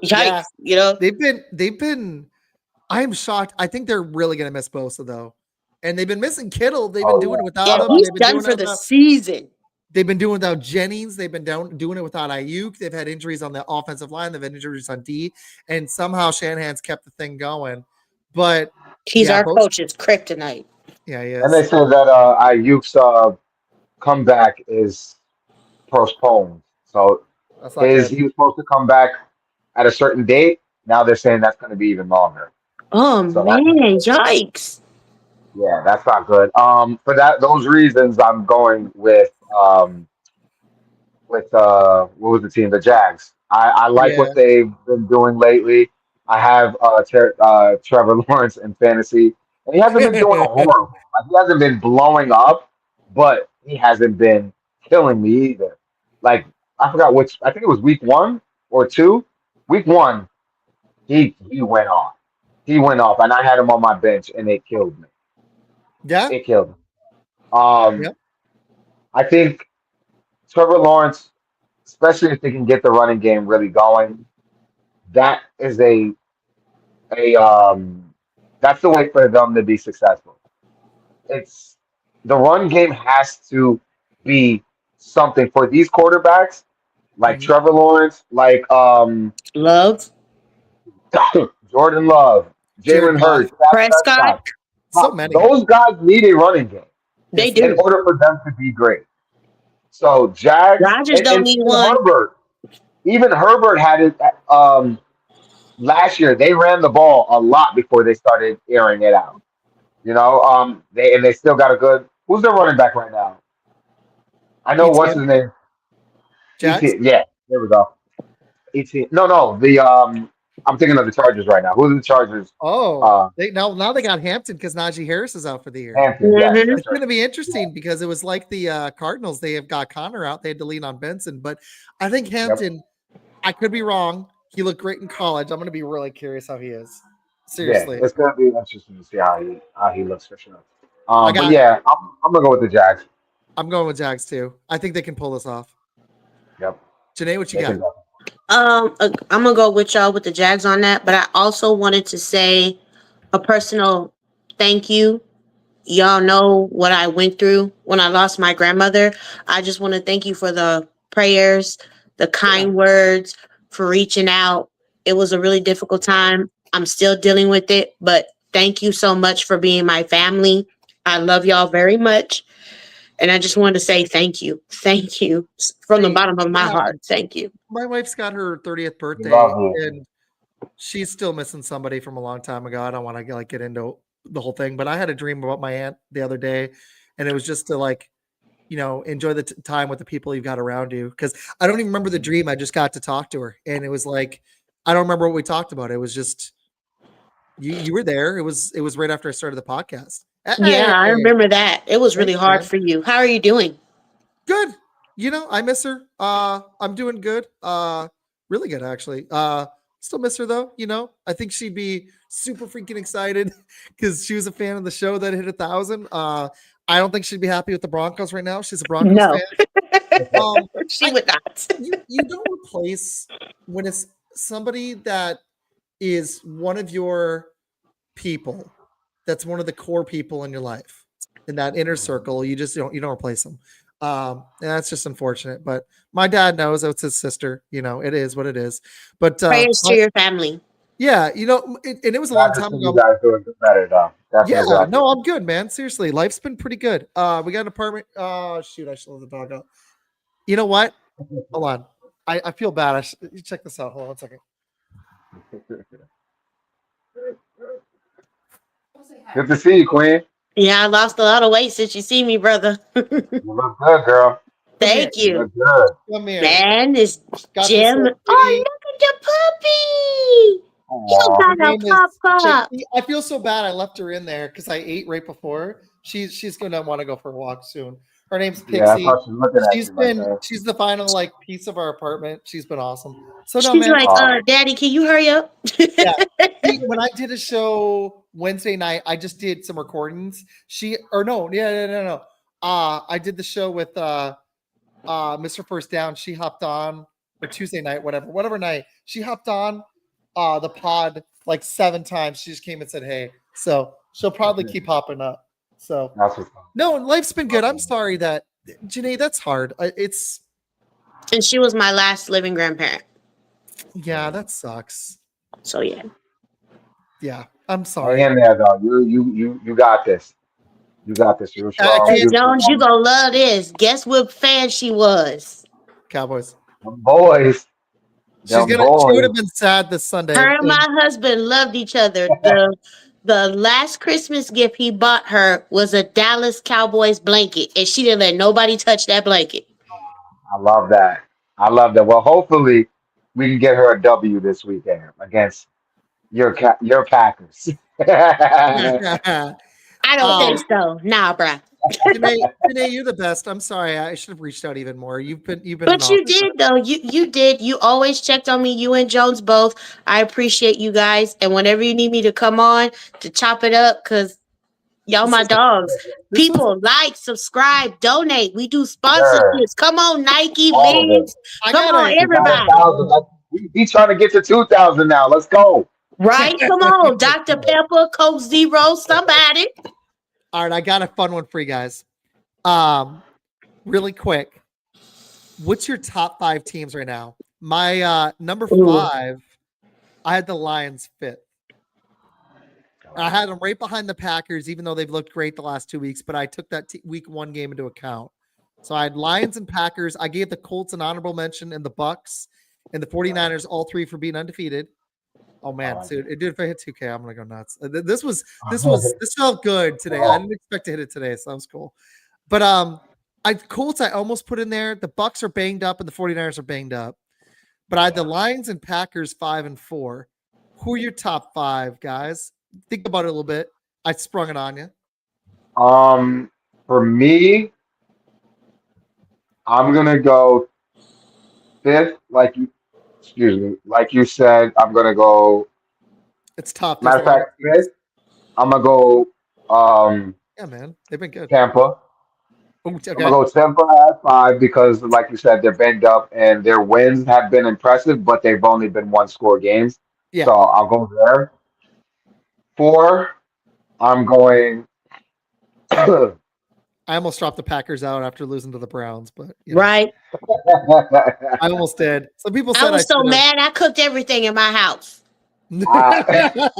yikes, you know. they've been. I'm shocked. I think they're really gonna miss Bosa though, and they've been missing Kittle. They've been Oh doing yeah. it without Yeah, him. he's They've been done doing for it the without. season. They've been doing without Jennings. They've been doing it without Ayuk. They've had injuries on the offensive line. They've had injuries on D, and somehow Shanahan's kept the thing going. But He's yeah, our both. coach's kryptonite. Yeah, he And they is. said that Ayuk's comeback is postponed. So That's not good. he was supposed to come back at a certain date. Now they're saying that's going to be even longer. Oh So man, yikes! yeah, that's not good. For those reasons, I'm going with what was the team? The Jags. I like Yeah. what they've been doing lately. I have Trevor Lawrence in fantasy, and he hasn't been doing horrible. Like he hasn't been blowing up, but he hasn't been killing me either. Like I forgot which. I think it was week 1 or 2. Week 1, he went off. He went off, and I had him on my bench, and it killed me. Yeah. It killed me. Um, Yep. I think Trevor Lawrence, especially if they can get the running game really going, that is a that's the way for them to be successful. It's the run game has to be something for these quarterbacks like Mhm. Trevor Lawrence, like Love Jordan Love, Jared Jalen Goff. Hurts, Dak Prescott. Prescott. So many. Those guys need a running game They Yes, they in do. do. order for them to be great. So Jags Rodgers don't and need even one. Herbert had it. Last year they ran the ball a lot before they started airing it out. They still got a good. Who's their running back right now? I know what's ETN. his name. Jags. ET. Yeah, there we go. ET. No. I'm thinking of the Chargers right now. Who's the Chargers? Oh, now they got Hampton because Najee Harris is out for the year. Hampton. Yes, Mm-hmm. It's that's going right. to be interesting because it was like the Cardinals. They have got Connor out. They had to lean on Benson, but I think Yep. Hampton. I could be wrong. He looked great in college. I'm going to be really curious how he is. Yeah, Seriously, it's gonna be interesting to see how he looks for sure. I But got. yeah, I'm gonna go with the Jags. I'm going with Jags too. I think they can pull this off. Yep, Janae, what you they can got? go. I'm gonna go with y'all with the Jags on that, but I also wanted to say a personal thank you. Y'all know what I went through when I lost my grandmother. I just want to thank you for the prayers, the Yeah. kind words, for reaching out. It was a really difficult time. I'm still dealing with it, but thank you so much for being my family. I love y'all very much. And I just wanted to say thank you. Thank you from the Hey, bottom of it my heart. happens. Thank you. My wife's got her 30th We birthday, love you. and she's still missing somebody from a long time ago. I don't want to get into the whole thing, but I had a dream about my aunt the other day, and it was just to enjoy the time with the people you've got around you. Because I don't even remember the dream. I just got to talk to her, and it was like I don't remember what we talked about. It was just you were there. It was right after I started the podcast. Yeah, I Hey, remember that. It was really thanks, hard man. for you. How are you doing? Good. I miss her. I'm doing good. Really good actually. Still miss her though. I think she'd be super freaking excited because she was a fan of the show that hit 1,000. I don't think she'd be happy with the Broncos right now. She's a Broncos No, fan. Um, she I would not. you don't replace when it's somebody that is one of your people. That's one of the core people in your life in that inner circle. You don't replace them. And that's just unfortunate. But my dad knows it's his sister. It is what it is. But Prayers to your family. yeah, and it was a long Glad to time see you ago. guys doing better though. Yeah, Definitely glad to no, see. I'm good, man. Seriously, life's been pretty good. We got an apartment. Oh shoot, I should let the dog out. You know what? Hold on. I feel bad. You check this out. Hold on 1 second. Good to see you, Queen. Yeah, I lost a lot of weight since you see me, brother. You look good, girl. Come here. Thank You you. look good. Come here. Man, this Got this Jim. little Oh, kitty. look at the puppy. You Aw. Her got a name is pop up. Pixie. I feel so bad. I left her in there because I ate right before. She's gonna want to go for a walk soon. Her name's Yeah, I Pixie. thought she was looking at you like that. She's the final piece of our apartment. She's been awesome. So no, She's man. like, Oh, Daddy, can you hurry up? Yeah. See, when I did a show Wednesday night, I just did some recordings. No. I did the show with Mr. First Down. She hopped on, or Tuesday night, whatever night. She hopped on the pod like 7 times. She just came and said, "Hey." So she'll probably keep hopping up. So that's what's up. no, life's been good. I'm sorry that Janae, that's hard. It's And she was my last living grandparent. yeah, that sucks. So yeah. Yeah, I'm Hang sorry. in there though. You got this. You got this. You're I strong. Hey can't. Jones, you gonna love this. Guess what fan she was? Cowboys. Boys. She would have been sad this Sunday. Her and my husband loved each other. The last Christmas gift he bought her was a Dallas Cowboys blanket, and she didn't let nobody touch that blanket. I love that. Well, hopefully we can get her a W this weekend against your Packers. I don't think so. Nah, bruh. Janae, you're the best. I'm sorry. I should have reached out even more. You've been. But you did though. You did. You always checked on me. You and Jones both. I appreciate you guys. And whenever you need me to come on to chop it up, because y'all my dogs. People like, subscribe, donate. We do sponsorships. Come on, Nike, Leeds. Come on, everybody. He's trying to get to 2,000 now. Let's go. Right? Come on, Dr. Pepper, Coke Zero, somebody. All right, I got a fun one for you guys. Really quick. What's your top 5 teams right now? My number 5, I had the Lions 5th. I had them right behind the Packers, even though they've looked great the last 2 weeks, but I took that week 1 game into account. So I had Lions and Packers. I gave the Colts an honorable mention and the Bucks and the 49ers, all 3 for being undefeated. Oh man, dude, it did. If I hit 2K, I'm gonna go nuts. This felt good today. I didn't expect to hit it today, so that was cool. But Colts I almost put in there. The Bucks are banged up and the 49ers are banged up. But I had the Lions and Packers 5 and 4. Who are your top 5 guys? Think about it a little bit. I sprung it on you. For me, I'm gonna go 5th, like you said. I'm gonna go. It's tough. Matter of fact, 5th. I'm gonna go. Yeah, man, they've been good. Tampa. Ooh, okay. I'm gonna go Tampa at 5 because, like you said, they're banged up and their wins have been impressive, but they've only been 1-score games. Yeah. So I'll go there. 4, I'm going. I almost dropped the Packers out after losing to the Browns, but right. I almost did. Some people said I was so mad. I cooked everything in my house. That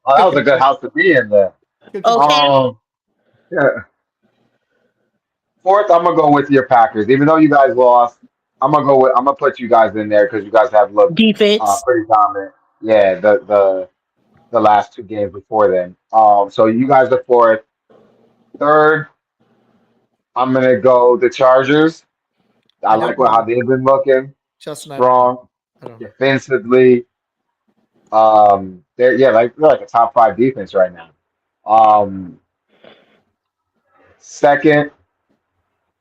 was a good house to be in there. Okay. Yeah. 4th, I'm gonna go with your Packers. Even though you guys lost, I'm gonna put you guys in there because you guys have looked defense pretty dominant. Yeah, the last 2 games before then. So you guys are 4th. 3rd, I'm gonna go the Chargers. I like how they've been looking. Strong defensively. They're like a top 5 defense right now. 2nd,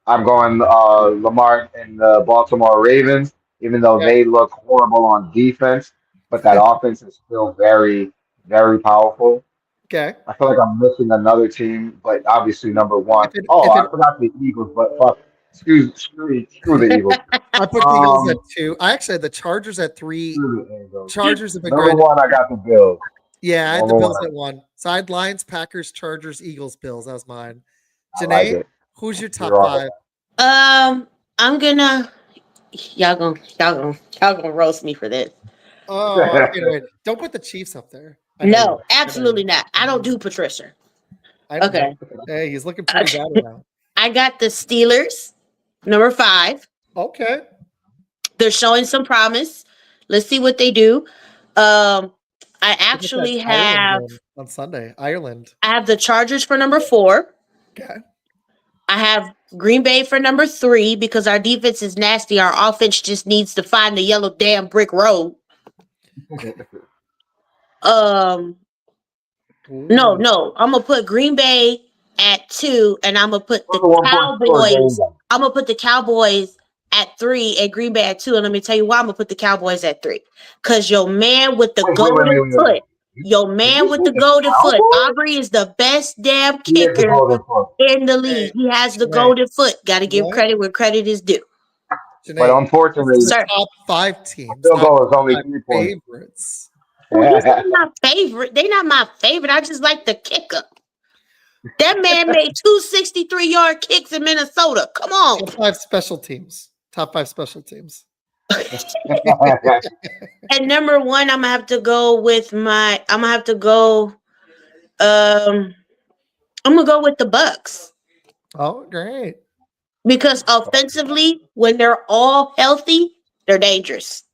I'm going Lamar and the Baltimore Ravens, even though they look horrible on defense, but that offense is still very, very powerful. Okay. I feel like I'm missing another team, but obviously number 1. I forgot the Eagles, but fuck. Screw the Eagles. I put the Eagles at 2. I actually had the Chargers at 3. Chargers have been number great. 1, I got the Bills. Yeah, I had the Bills at 1. So I had Lions, Packers, Chargers, Eagles, Bills. That was mine. Janae, who's your top 5? I'm gonna y'all gonna roast me for this. Oh, I can't wait. Don't put the Chiefs up there. No, absolutely not. I don't do Patricia. Okay. Hey, he's looking pretty bad now. I got the Steelers, number 5. Okay. They're showing some promise. Let's see what they do. I actually have on Sunday, Ireland. I have the Chargers for number 4. Okay. I have Green Bay for number 3 because our defense is nasty. Our offense just needs to find the yellow damn brick road. No. I'm gonna put Green Bay at 2, and I'm gonna put the Cowboys. I'm gonna put the Cowboys at 3 and Green Bay at 2. And let me tell you why I'm gonna put the Cowboys at 3. Because your man with the golden foot. Your man with the golden foot. Aubrey is the best damn kicker in the league. He has the golden foot. Got to give credit where credit is due. But unfortunately, the top 5 teams. Field goal is only 3 favorites. Well, he's not my favorite. They're not my favorite. I just like the kicker. That man made 263-yard kicks in Minnesota. Come on. Top 5 special teams. And number 1, I'm gonna have to go with I'm gonna go with the Bucks. Oh, great. Because offensively, when they're all healthy, they're dangerous.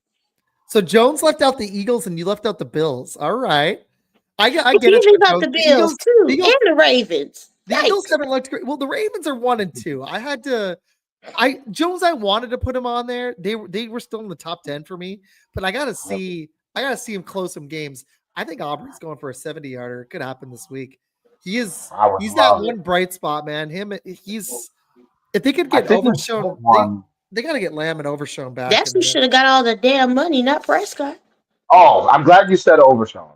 So Jones left out the Eagles and you left out the Bills. All right. I get You it. leave out the Bills too, and the Ravens. The Eagles haven't looked great. Well, the Ravens are 1-2. Jones, I wanted to put him on there. They were still in the top 10 for me, but I gotta see him close some games. I think Aubrey's going for a 70-yarder. It could happen this week. He's that one bright spot, man. If they could get Overshown, they got to get Lamb and Overshown back. That's who should have got all the damn money, not Prescott. Oh, I'm glad you said Overshown.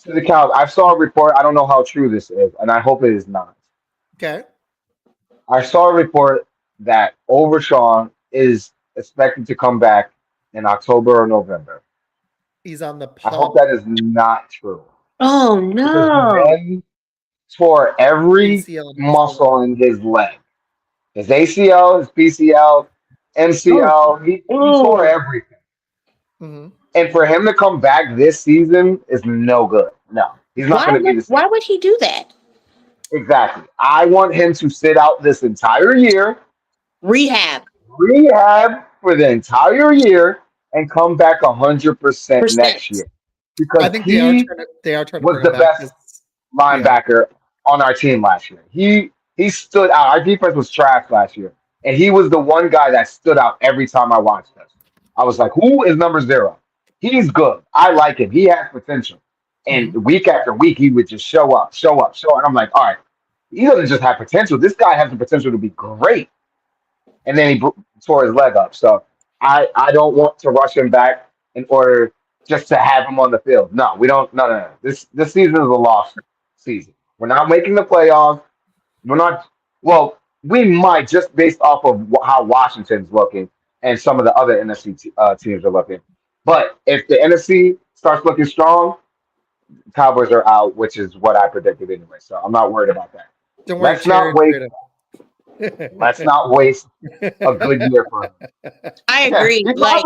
To the Cowboys, I saw a report. I don't know how true this is, and I hope it is not. Okay. I saw a report that Overshown is expected to come back in October or November. He's on the I hope that is not true. Oh, no. Because he tore every muscle in his leg. His ACL, his PCL, MCL, he tore everything. Mm-hmm. And for him to come back this season is no good. No, he's not going to be the same. Why would he do that? Exactly. I want him to sit out this entire year. Rehab For the entire year and come back 100% next year. Because I think they are trying to was the best linebacker on our team last year. He stood out. Our defense was trash last year. And he was the one guy that stood out every time I watched us. I was like, who is number 0? He's good. I like him. He has potential. And week after week, he would just show up. And I'm like, all right, he doesn't just have potential. This guy has the potential to be great. And then he tore his leg up. So I don't want to rush him back in order just to have him on the field. No, we don't. No. This season is a lost season. We're not making the playoffs. We're not. Well, we might just based off of how Washington's looking and some of the other NFC teams are looking. But if the NFC starts looking strong, Cowboys are out, which is what I predicted anyway. So I'm not worried about that. Let's not waste a good year for him. I agree. Like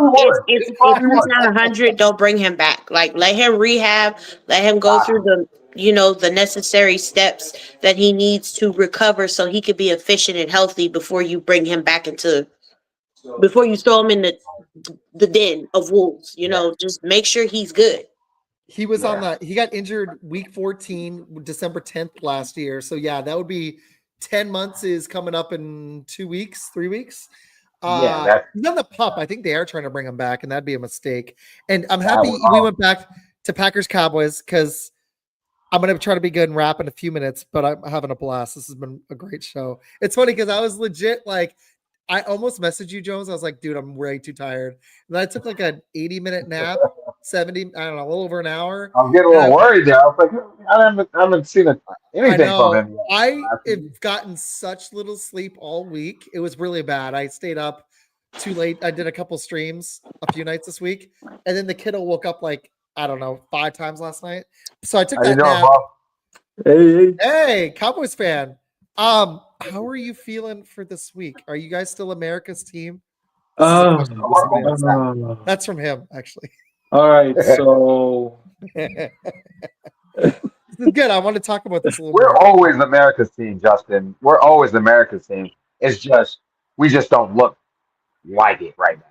if he's not 100, don't bring him back. Like let him rehab, let him go through the necessary steps that he needs to recover so he could be efficient and healthy before you bring him back before you throw him in the den of wolves. Just make sure he's good. He was he got injured week 14, December 10th last year. So that would be 10 months is coming up in 2 weeks, 3 weeks. He's on the pup. I think they are trying to bring him back, and that'd be a mistake. And I'm happy we went back to Packers Cowboys because I'm going to try to be good and wrap in a few minutes, but I'm having a blast. This has been a great show. It's funny because I was legit I almost messaged you, Jones. I was like, dude, I'm way too tired. And then I took like an 80-minute nap, 70, I don't know, a little over an hour. I'm getting a little worried there. I was like, I haven't seen anything from him yet. I have gotten such little sleep all week. It was really bad. I stayed up too late. I did a couple streams a few nights this week. And then the kiddo woke up 5 times last night. So I took that nap. Hey, Cowboys fan. How are you feeling for this week? Are you guys still America's team? That's from him, actually. All right, so this is good. I want to talk about this a little bit. We're always America's team, Justin. We're always America's team. It's just we just don't look like it right now.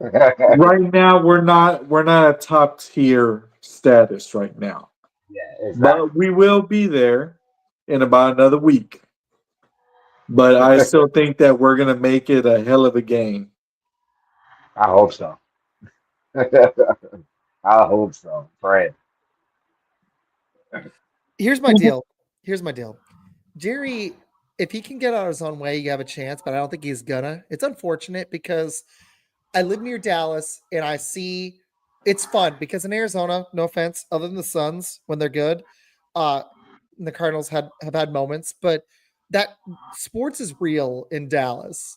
Right now, we're not a top tier status right now. Yeah, exactly. But we will be there in about another week. But I still think that we're going to make it a hell of a game. I hope so. I hope so. Pray. Here's my deal. Jerry, if he can get out of his own way, you have a chance, but I don't think he's gonna. It's unfortunate because I live near Dallas and I see it's fun because in Arizona, no offense, other than the Suns when they're good, the Cardinals have had moments, but that sports is real in Dallas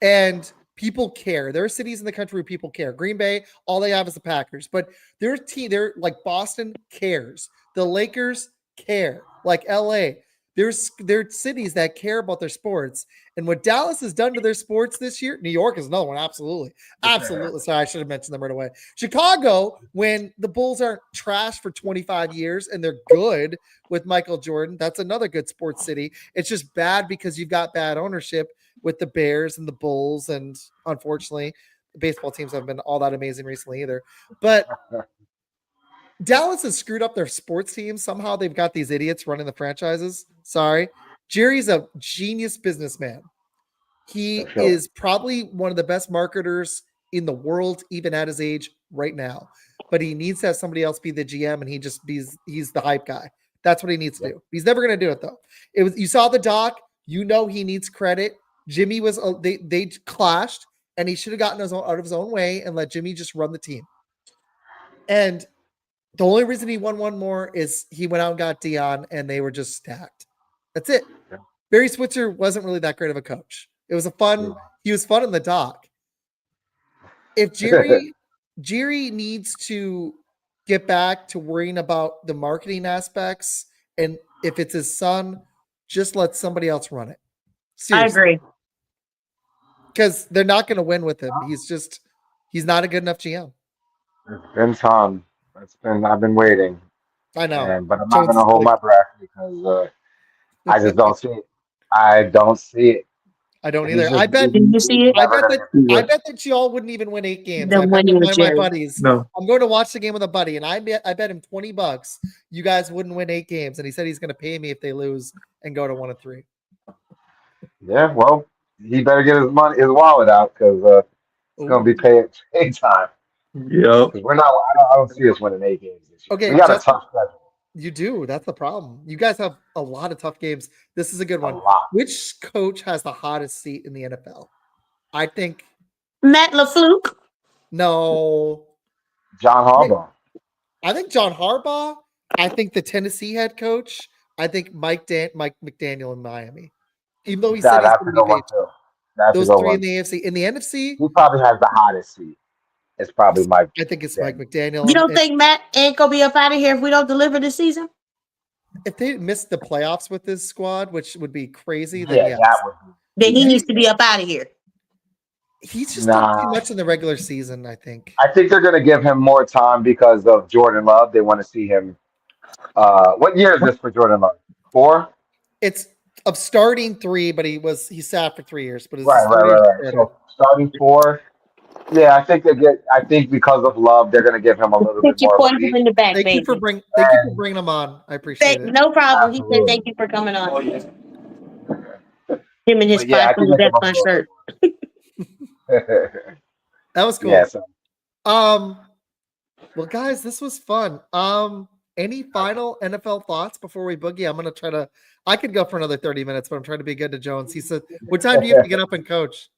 and people care. There are cities in the country where people care. Green Bay, all they have is the Packers, but their team, they're like Boston cares. The Lakers care. Like LA, there are cities that care about their sports. And what Dallas has done to their sports this year, New York is another one. Absolutely. Sorry, I should have mentioned them right away. Chicago, when the Bulls aren't trash for 25 years and they're good with Michael Jordan, that's another good sports city. It's just bad because you've got bad ownership with the Bears and the Bulls and unfortunately baseball teams haven't been all that amazing recently either. But Dallas has screwed up their sports teams. Somehow they've got these idiots running the franchises. Sorry. Jerry's a genius businessman. He is probably one of the best marketers in the world, even at his age right now. But he needs to have somebody else be the GM, and he's the hype guy. That's what he needs to do. He's never going to do it though. You saw the doc. You know he needs credit. Jimmy was they clashed, and he should have gotten out of his own way and let Jimmy just run the team. And the only reason he won one more is he went out and got Dion, and they were just stacked. That's it. Yeah. Barry Switzer wasn't really that great of a coach. It was he was fun in the doc. If Jerry needs to get back to worrying about the marketing aspects, and if it's his son, just let somebody else run it. Seriously. I agree. Because they're not going to win with him. He's not a good enough GM. It's been time. I've been waiting. I know. But I'm not going to hold my breath because I just don't see it. I don't see it. I don't either. I bet. Did you see it? I bet that y'all wouldn't even win 8 games. I bet my buddies. No. I'm going to watch the game with a buddy, and I bet him $20 you guys wouldn't win 8 games, and he said he's going to pay me if they lose and go to 1-3. Yeah, well, he better get his wallet out because it's going to be pay time. Yeah, we're not. I don't see us winning 8 games this year. Okay, we got a tough schedule. You do. That's the problem. You guys have a lot of tough games. This is a good one. Which coach has the hottest seat in the NFL? I think Matt LaFleur. No. John Harbaugh. I think John Harbaugh. I think the Tennessee head coach. I think Mike McDaniel in Miami. Even though he said he's going to be paid. Those 3 in the AFC. In the NFC, he probably has the hottest seat. It's probably Mike. I think it's Mike McDaniel. You don't think Matt ain't gonna be up out of here if we don't deliver this season? If they missed the playoffs with this squad, which would be crazy, then yes. Then he needs to be up out of here. He's just done too much in the regular season, I think. I think they're going to give him more time because of Jordan Love. They want to see him. What year is this for Jordan Love? 4? It's of starting 3, but he sat for 3 years. But right. So starting 4. Yeah, I think because of Love, they're going to give him a little bit more. In the back, thank you for bringing him on. I appreciate it. No problem. Absolutely. He said thank you for coming on. Oh, yeah. Him and his five from the best on shirt. That was cool. Yeah, so. Well, guys, this was fun. Any final NFL thoughts before we boogie? I'm gonna I could go for another 30 minutes, but I'm trying to be good to Jones. He said, "What time do you have to get up and coach?"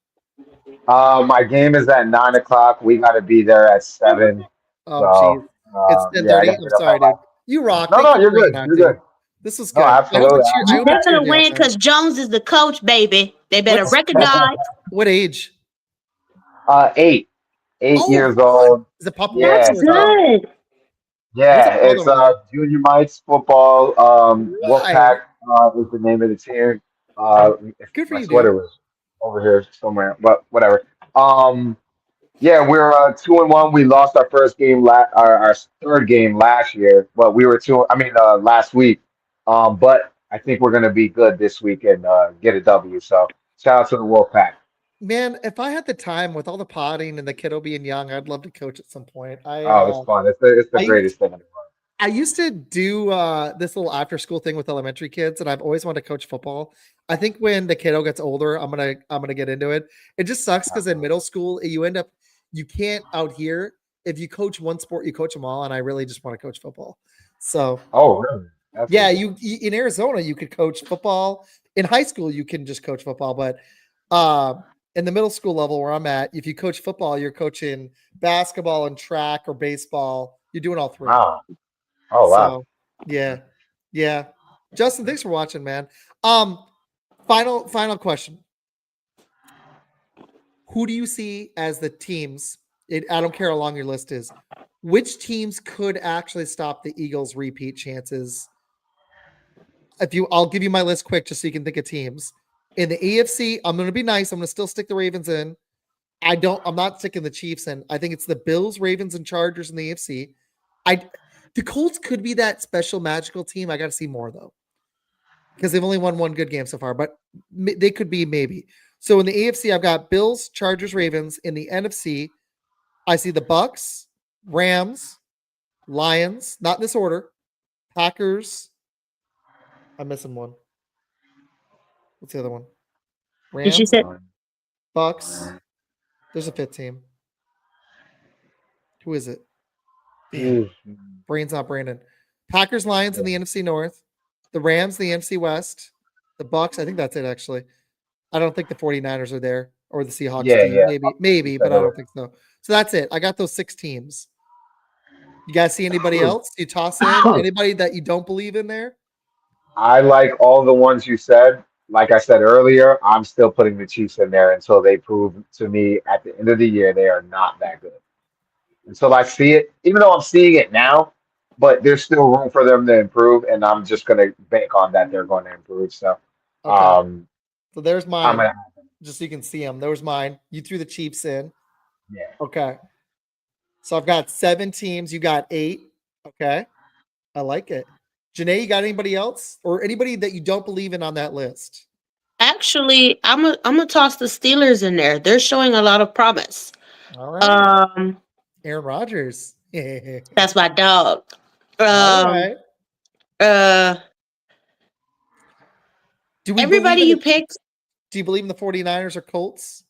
My game is at 9:00. We got to be there at 7. Oh, jeez. It's 10:30. I'm sorry, dude. You rock. No, you're good. You're good. This was good. Absolutely. They're going to win because Jones is the coach, baby. They better recognize. What age? 8. 8 years old. Is it Papa? That's good. Yeah, it's Junior Mites football. Wolfpack is the name of the team. Good for you, sweater was over here somewhere, but whatever. Yeah, we're 2-1. We lost our first game, our third game last year, but we were last week. But I think we're gonna be good this week and get a W. So shout out to the Wolfpack. Man, if I had the time with all the potting and the kiddo being young, I'd love to coach at some point. It's fun. It's the greatest thing in the world. I used to do this little after school thing with elementary kids, and I've always wanted to coach football. I think when the kiddo gets older, I'm gonna get into it. It just sucks because in middle school, you can't out here. If you coach one sport, you coach them all, and I really just want to coach football. So really? That's you in Arizona you could coach football. In high school, you can just coach football, but in the middle school level where I'm at, if you coach football, you're coaching basketball and track or baseball. You're doing all 3. Wow. Oh, wow. So, yeah. Justin, thanks for watching, man. Final question. Who do you see as the teams? I don't care how long your list is. Which teams could actually stop the Eagles' repeat chances? I'll give you my list quick just so you can think of teams. In the AFC, I'm going to be nice. I'm going to still stick the Ravens in. I'm not sticking the Chiefs in. I think it's the Bills, Ravens, and Chargers in the AFC. The Colts could be that special magical team. I got to see more though, because they've only won one good game so far, but they could be maybe. So in the AFC, I've got Bills, Chargers, Ravens. In the NFC, I see the Bucks, Rams, Lions, not in this order, Packers. I'm missing one. What's the other one? Did you Rams, say Bucks. There's a fifth team. Who is it? Damn. Brain's not Brandon. Packers, Lions in the NFC North. The Rams, the NFC West. The Bucks. I think that's it, actually. I don't think the 49ers are there or the Seahawks team. Yeah. Maybe, but I don't think so. So that's it. I got those 6 teams. You guys see anybody else? You toss in anybody that you don't believe in there? I like all the ones you said. Like I said earlier, I'm still putting the Chiefs in there until they prove to me at the end of the year they are not that good. Until I see it, even though I'm seeing it now, but there's still room for them to improve, and I'm just gonna bank on that they're going to improve. So, Okay. So there's mine. gonna, Just so you can see them. There's mine. You threw the Chiefs in. yeah. Okay. So I've got 7 teams. You got 8. Okay. I like it. Janae, you got anybody else or anybody that you don't believe in on that list? Actually, I'm gonna toss the Steelers in there. They're showing a lot of promise. All right. Um, Aaron Rodgers. that's my dog. All right. Do we Everybody you picked. Do you believe in the 49ers or Colts?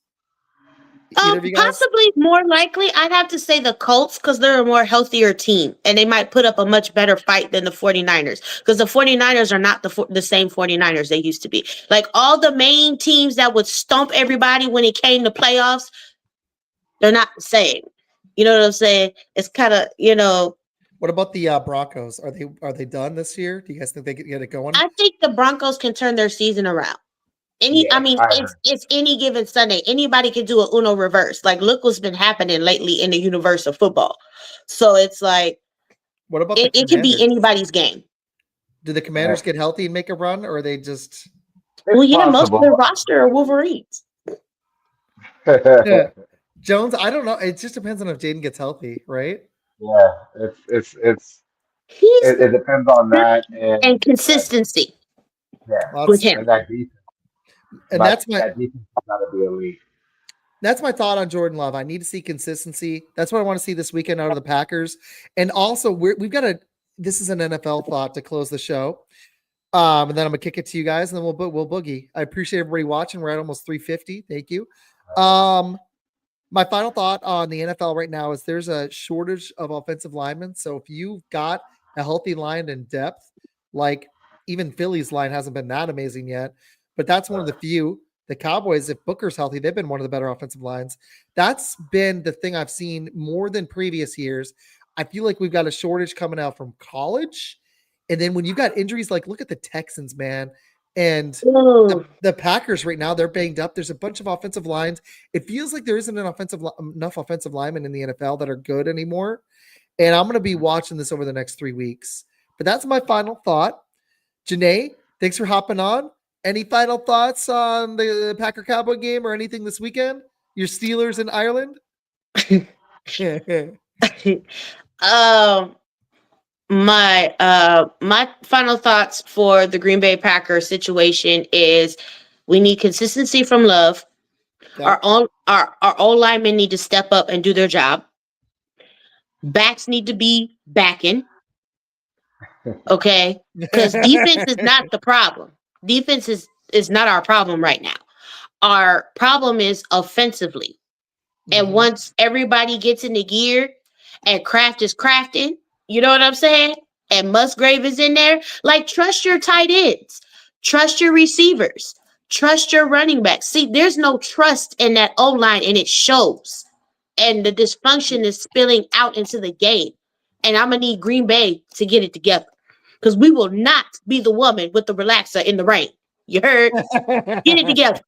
Either of you guys? Possibly more likely, I'd have to say the Colts because they're a more healthier team and they might put up a much better fight than the 49ers because the 49ers are not the same 49ers they used to be. Like all the main teams that would stomp everybody when it came to playoffs, they're not the same. You know what I'm saying? It's kind of, What about the Broncos? Are they done this year? Do you guys think they could get it going? I think the Broncos can turn their season around. It's any given Sunday. Anybody can do a Uno reverse. Like, look what's been happening lately in the universe of football. So it's like, what about it could be anybody's game. Do the Commanders get healthy and make a run, or are they just? Well, most of their roster are Wolverines. Jones, I don't know. It just depends on if Jaden gets healthy, right? Yeah, it depends on that and consistency. Yeah, with him. And that defense. And that's my that defense got to be elite. That's my thought on Jordan Love. I need to see consistency. That's what I want to see this weekend out of the Packers. And also, we've got this is an NFL thought to close the show. And then I'm gonna kick it to you guys, and then we'll boogie. I appreciate everybody watching. We're at almost 350. Thank you. My final thought on the NFL right now is there's a shortage of offensive linemen. So if you've got a healthy line in depth, like even Philly's line hasn't been that amazing yet, but that's one of the few. The Cowboys, if Booker's healthy, they've been one of the better offensive lines. That's been the thing I've seen more than previous years. I feel like we've got a shortage coming out from college. And then when you've got injuries, like look at the Texans, man. And the Packers right now, they're banged up. There's a bunch of offensive lines. It feels like there isn't enough offensive linemen in the NFL that are good anymore. And I'm going to be watching this over the next 3 weeks. But that's my final thought. Janae, thanks for hopping on. Any final thoughts on the Packer Cowboy game or anything this weekend? Your Steelers in Ireland? My final thoughts for the Green Bay Packers situation is we need consistency from Love. Yeah. Our old linemen need to step up and do their job. Backs need to be backing. Okay? Because defense is not the problem. Defense is not our problem right now. Our problem is offensively. And once everybody gets into gear and Kraft is crafting, you know what I'm saying? And Musgrave is in there. Like, trust your tight ends. Trust your receivers. Trust your running backs. See, there's no trust in that O-line, and it shows. And the dysfunction is spilling out into the game. And I'm going to need Green Bay to get it together. Because we will not be the woman with the relaxer in the rain. You heard? Get it together.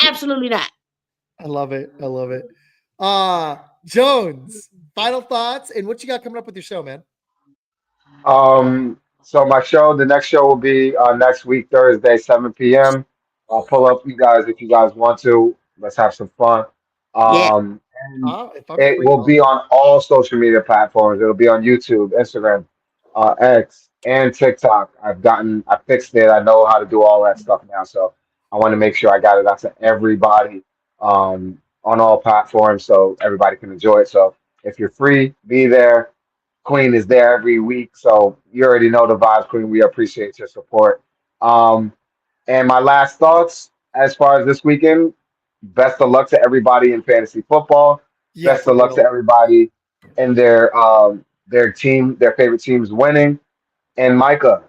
Absolutely not. I love it. Jones, final thoughts and what you got coming up with your show, man? So the next show will be next week, Thursday, 7 p.m. I'll pull up you guys if you guys want to. Let's have some fun. It will be on all social media platforms. It'll be on YouTube, Instagram, X, and TikTok. I fixed it. I know how to do all that stuff now. So I want to make sure I got it out to everybody on all platforms so everybody can enjoy it. So if you're free, be there. Queen is there every week, so you already know the vibes, Queen. We appreciate your support. And my last thoughts as far as this weekend, best of luck to everybody in fantasy football. Yeah, Best for of luck to real. everybody in their team, their favorite teams winning. And Micah,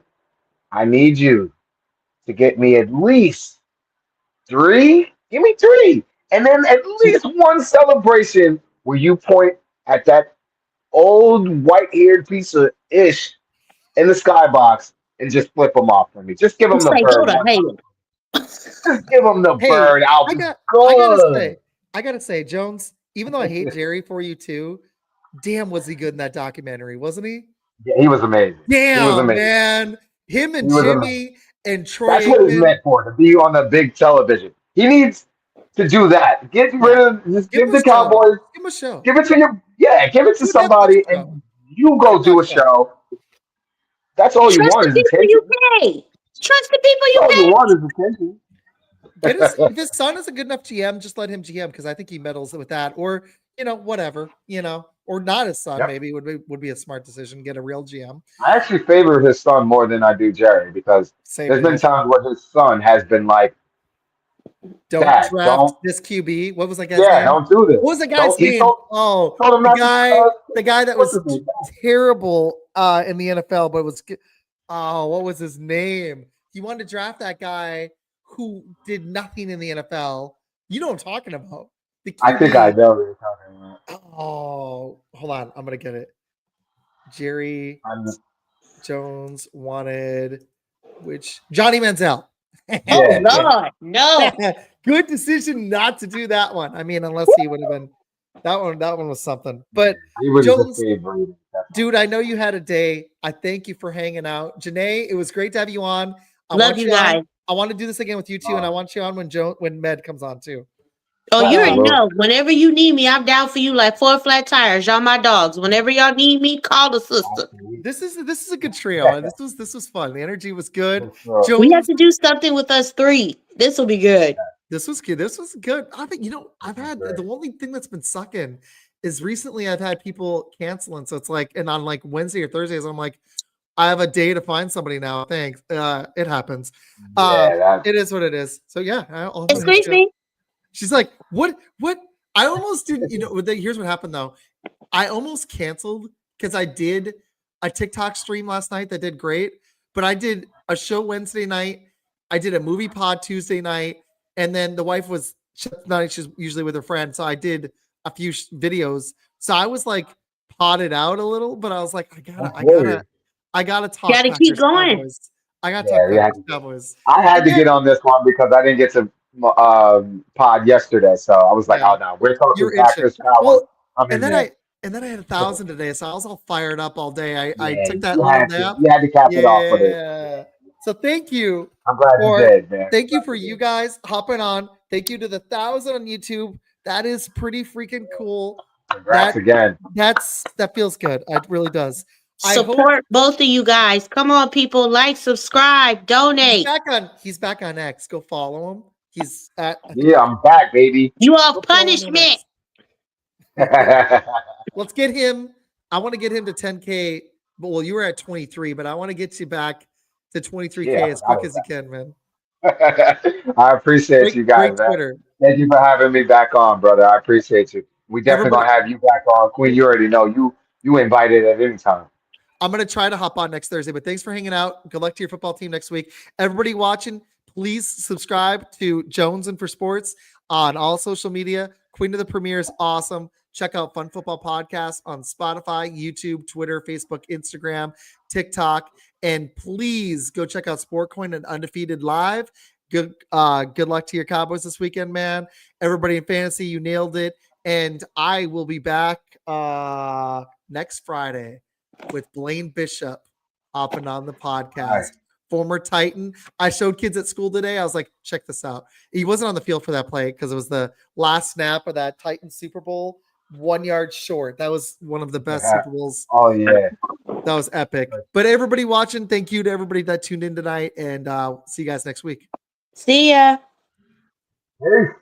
I need you to get me at least three. Give me three. And then at least one celebration where you point at that old white-haired piece of ish in the skybox and just flip them off for me. Just give You them the say go bird to one time. hell. Just give them the Hey, bird. I'll I be got good. I gotta say, Jones, even though I hate Jerry for you too, damn was he good in that documentary, wasn't he? Yeah, he was amazing. He was Damn, amazing. man. Him He and was amazing. Jimmy and That's Troy what it's Aikman. meant for, to be on the big television. He needs to do that. Get Yeah. rid of, just Give give him a the show. Cowboys, Give him a show. give it to your, yeah, give it to Do a Netflix somebody show. and you Do a go do a Netflix show. show. That's all you Trust want the is people attention. you pay. Trust the people That's you all you pay. want is attention. If his son is a good enough GM, just let him GM because I think he meddles with that. Or, whatever, or not his son, Yep. maybe would be a smart decision. Get a real GM. I actually favor his son more than I do Jerry because Same there's been here. times where his son has been like, Don't Dad, draft don't, this QB. What was that guy's yeah, name? don't do this. What was the guy's Don't, he name? told, Oh, told him the not to, guy that what's was his name? terrible in the NFL, but what was his name? He wanted to draft that guy who did nothing in the NFL. You know what I'm talking about. The QB. I think I know what you're talking about. Oh, hold on. I'm going to get it. Jerry Jones wanted Johnny Manziel. Oh, Yeah. Lord. No. Good decision not to do that one. I mean, unless he would have been that one was something. But He was Jones, the favorite. dude, I know you had a day. I thank you for hanging out. Janae, it was great to have you on. I Love want you guys. on. I want to do this again with you too, and I want you on when Med comes on too. Oh, you already Absolutely. know. Whenever you need me, I'm down for you like 4 flat tires. Y'all my dogs. Whenever y'all need me, call the sister. This is a good trio. This was fun. The energy was good. Sure. We have Jones, to do something with us 3. This will be good. this was good. This was good. I think I've had the only thing that's been sucking is recently I've had people canceling. So it's like, and on like Wednesday or Thursdays, I'm like, I have a day to find somebody now. Thanks. It happens. It is what it is. So yeah. Excuse me. She's like, what? I almost didn't, here's what happened though. I almost canceled because I did a TikTok stream last night that did great, but I did a show Wednesday night. I did a movie pod Tuesday night. And then the wife was she's usually with her friend. So I did a few videos. So I was like potted out a little, but I was like, I gotta talk. Gotta keep going. Cowboys. I gotta talk Packers Cowboys. I had to get on this one because I didn't get to pod yesterday, so I was like, oh no, we're talking Packers Cowboys. Well, and then I had 1,000 today, so I was all fired up all day. I took that little nap. You had to cap it off for this. So thank you. I'm glad you did, man. Thank you for you guys hopping on. Thank you to the 1,000 on YouTube. That is pretty freaking cool. Congrats again. That feels good. It really does. Support both of you guys. Come on, people. Like, subscribe, donate. He's back on X. Go follow him. He's at. Yeah, I'm back, baby. You off punishment. Let's get him. I want to get him to 10K. Well, you were at 23, but I want to get you back to 23K as quick as you can, man. I appreciate you guys. Twitter. Thank you for having me back on, brother. I appreciate you. We definitely gonna have you back on, Queen. You already know you invited at any time. I'm going to try to hop on next Thursday, but thanks for hanging out. Good luck to your football team next week. Everybody watching, please subscribe to JonesN'ForSports on all social media. Queen of the Premier is awesome. Check out Fun Football Podcast on Spotify, YouTube, Twitter, Facebook, Instagram, TikTok, and please go check out SportCoin and Undefeated Live. Good luck to your Cowboys this weekend, man. Everybody in fantasy, you nailed it. And I will be back next Friday with Blaine Bishop hopping on the podcast. Former Titan. I showed kids at school today. I was like, check this out. He wasn't on the field for that play because it was the last snap of that Titan Super Bowl, 1 yard short. That was one of the best Super Bowls. Oh, yeah. That was epic. But everybody watching, thank you to everybody that tuned in tonight, and see you guys next week. See ya. Peace.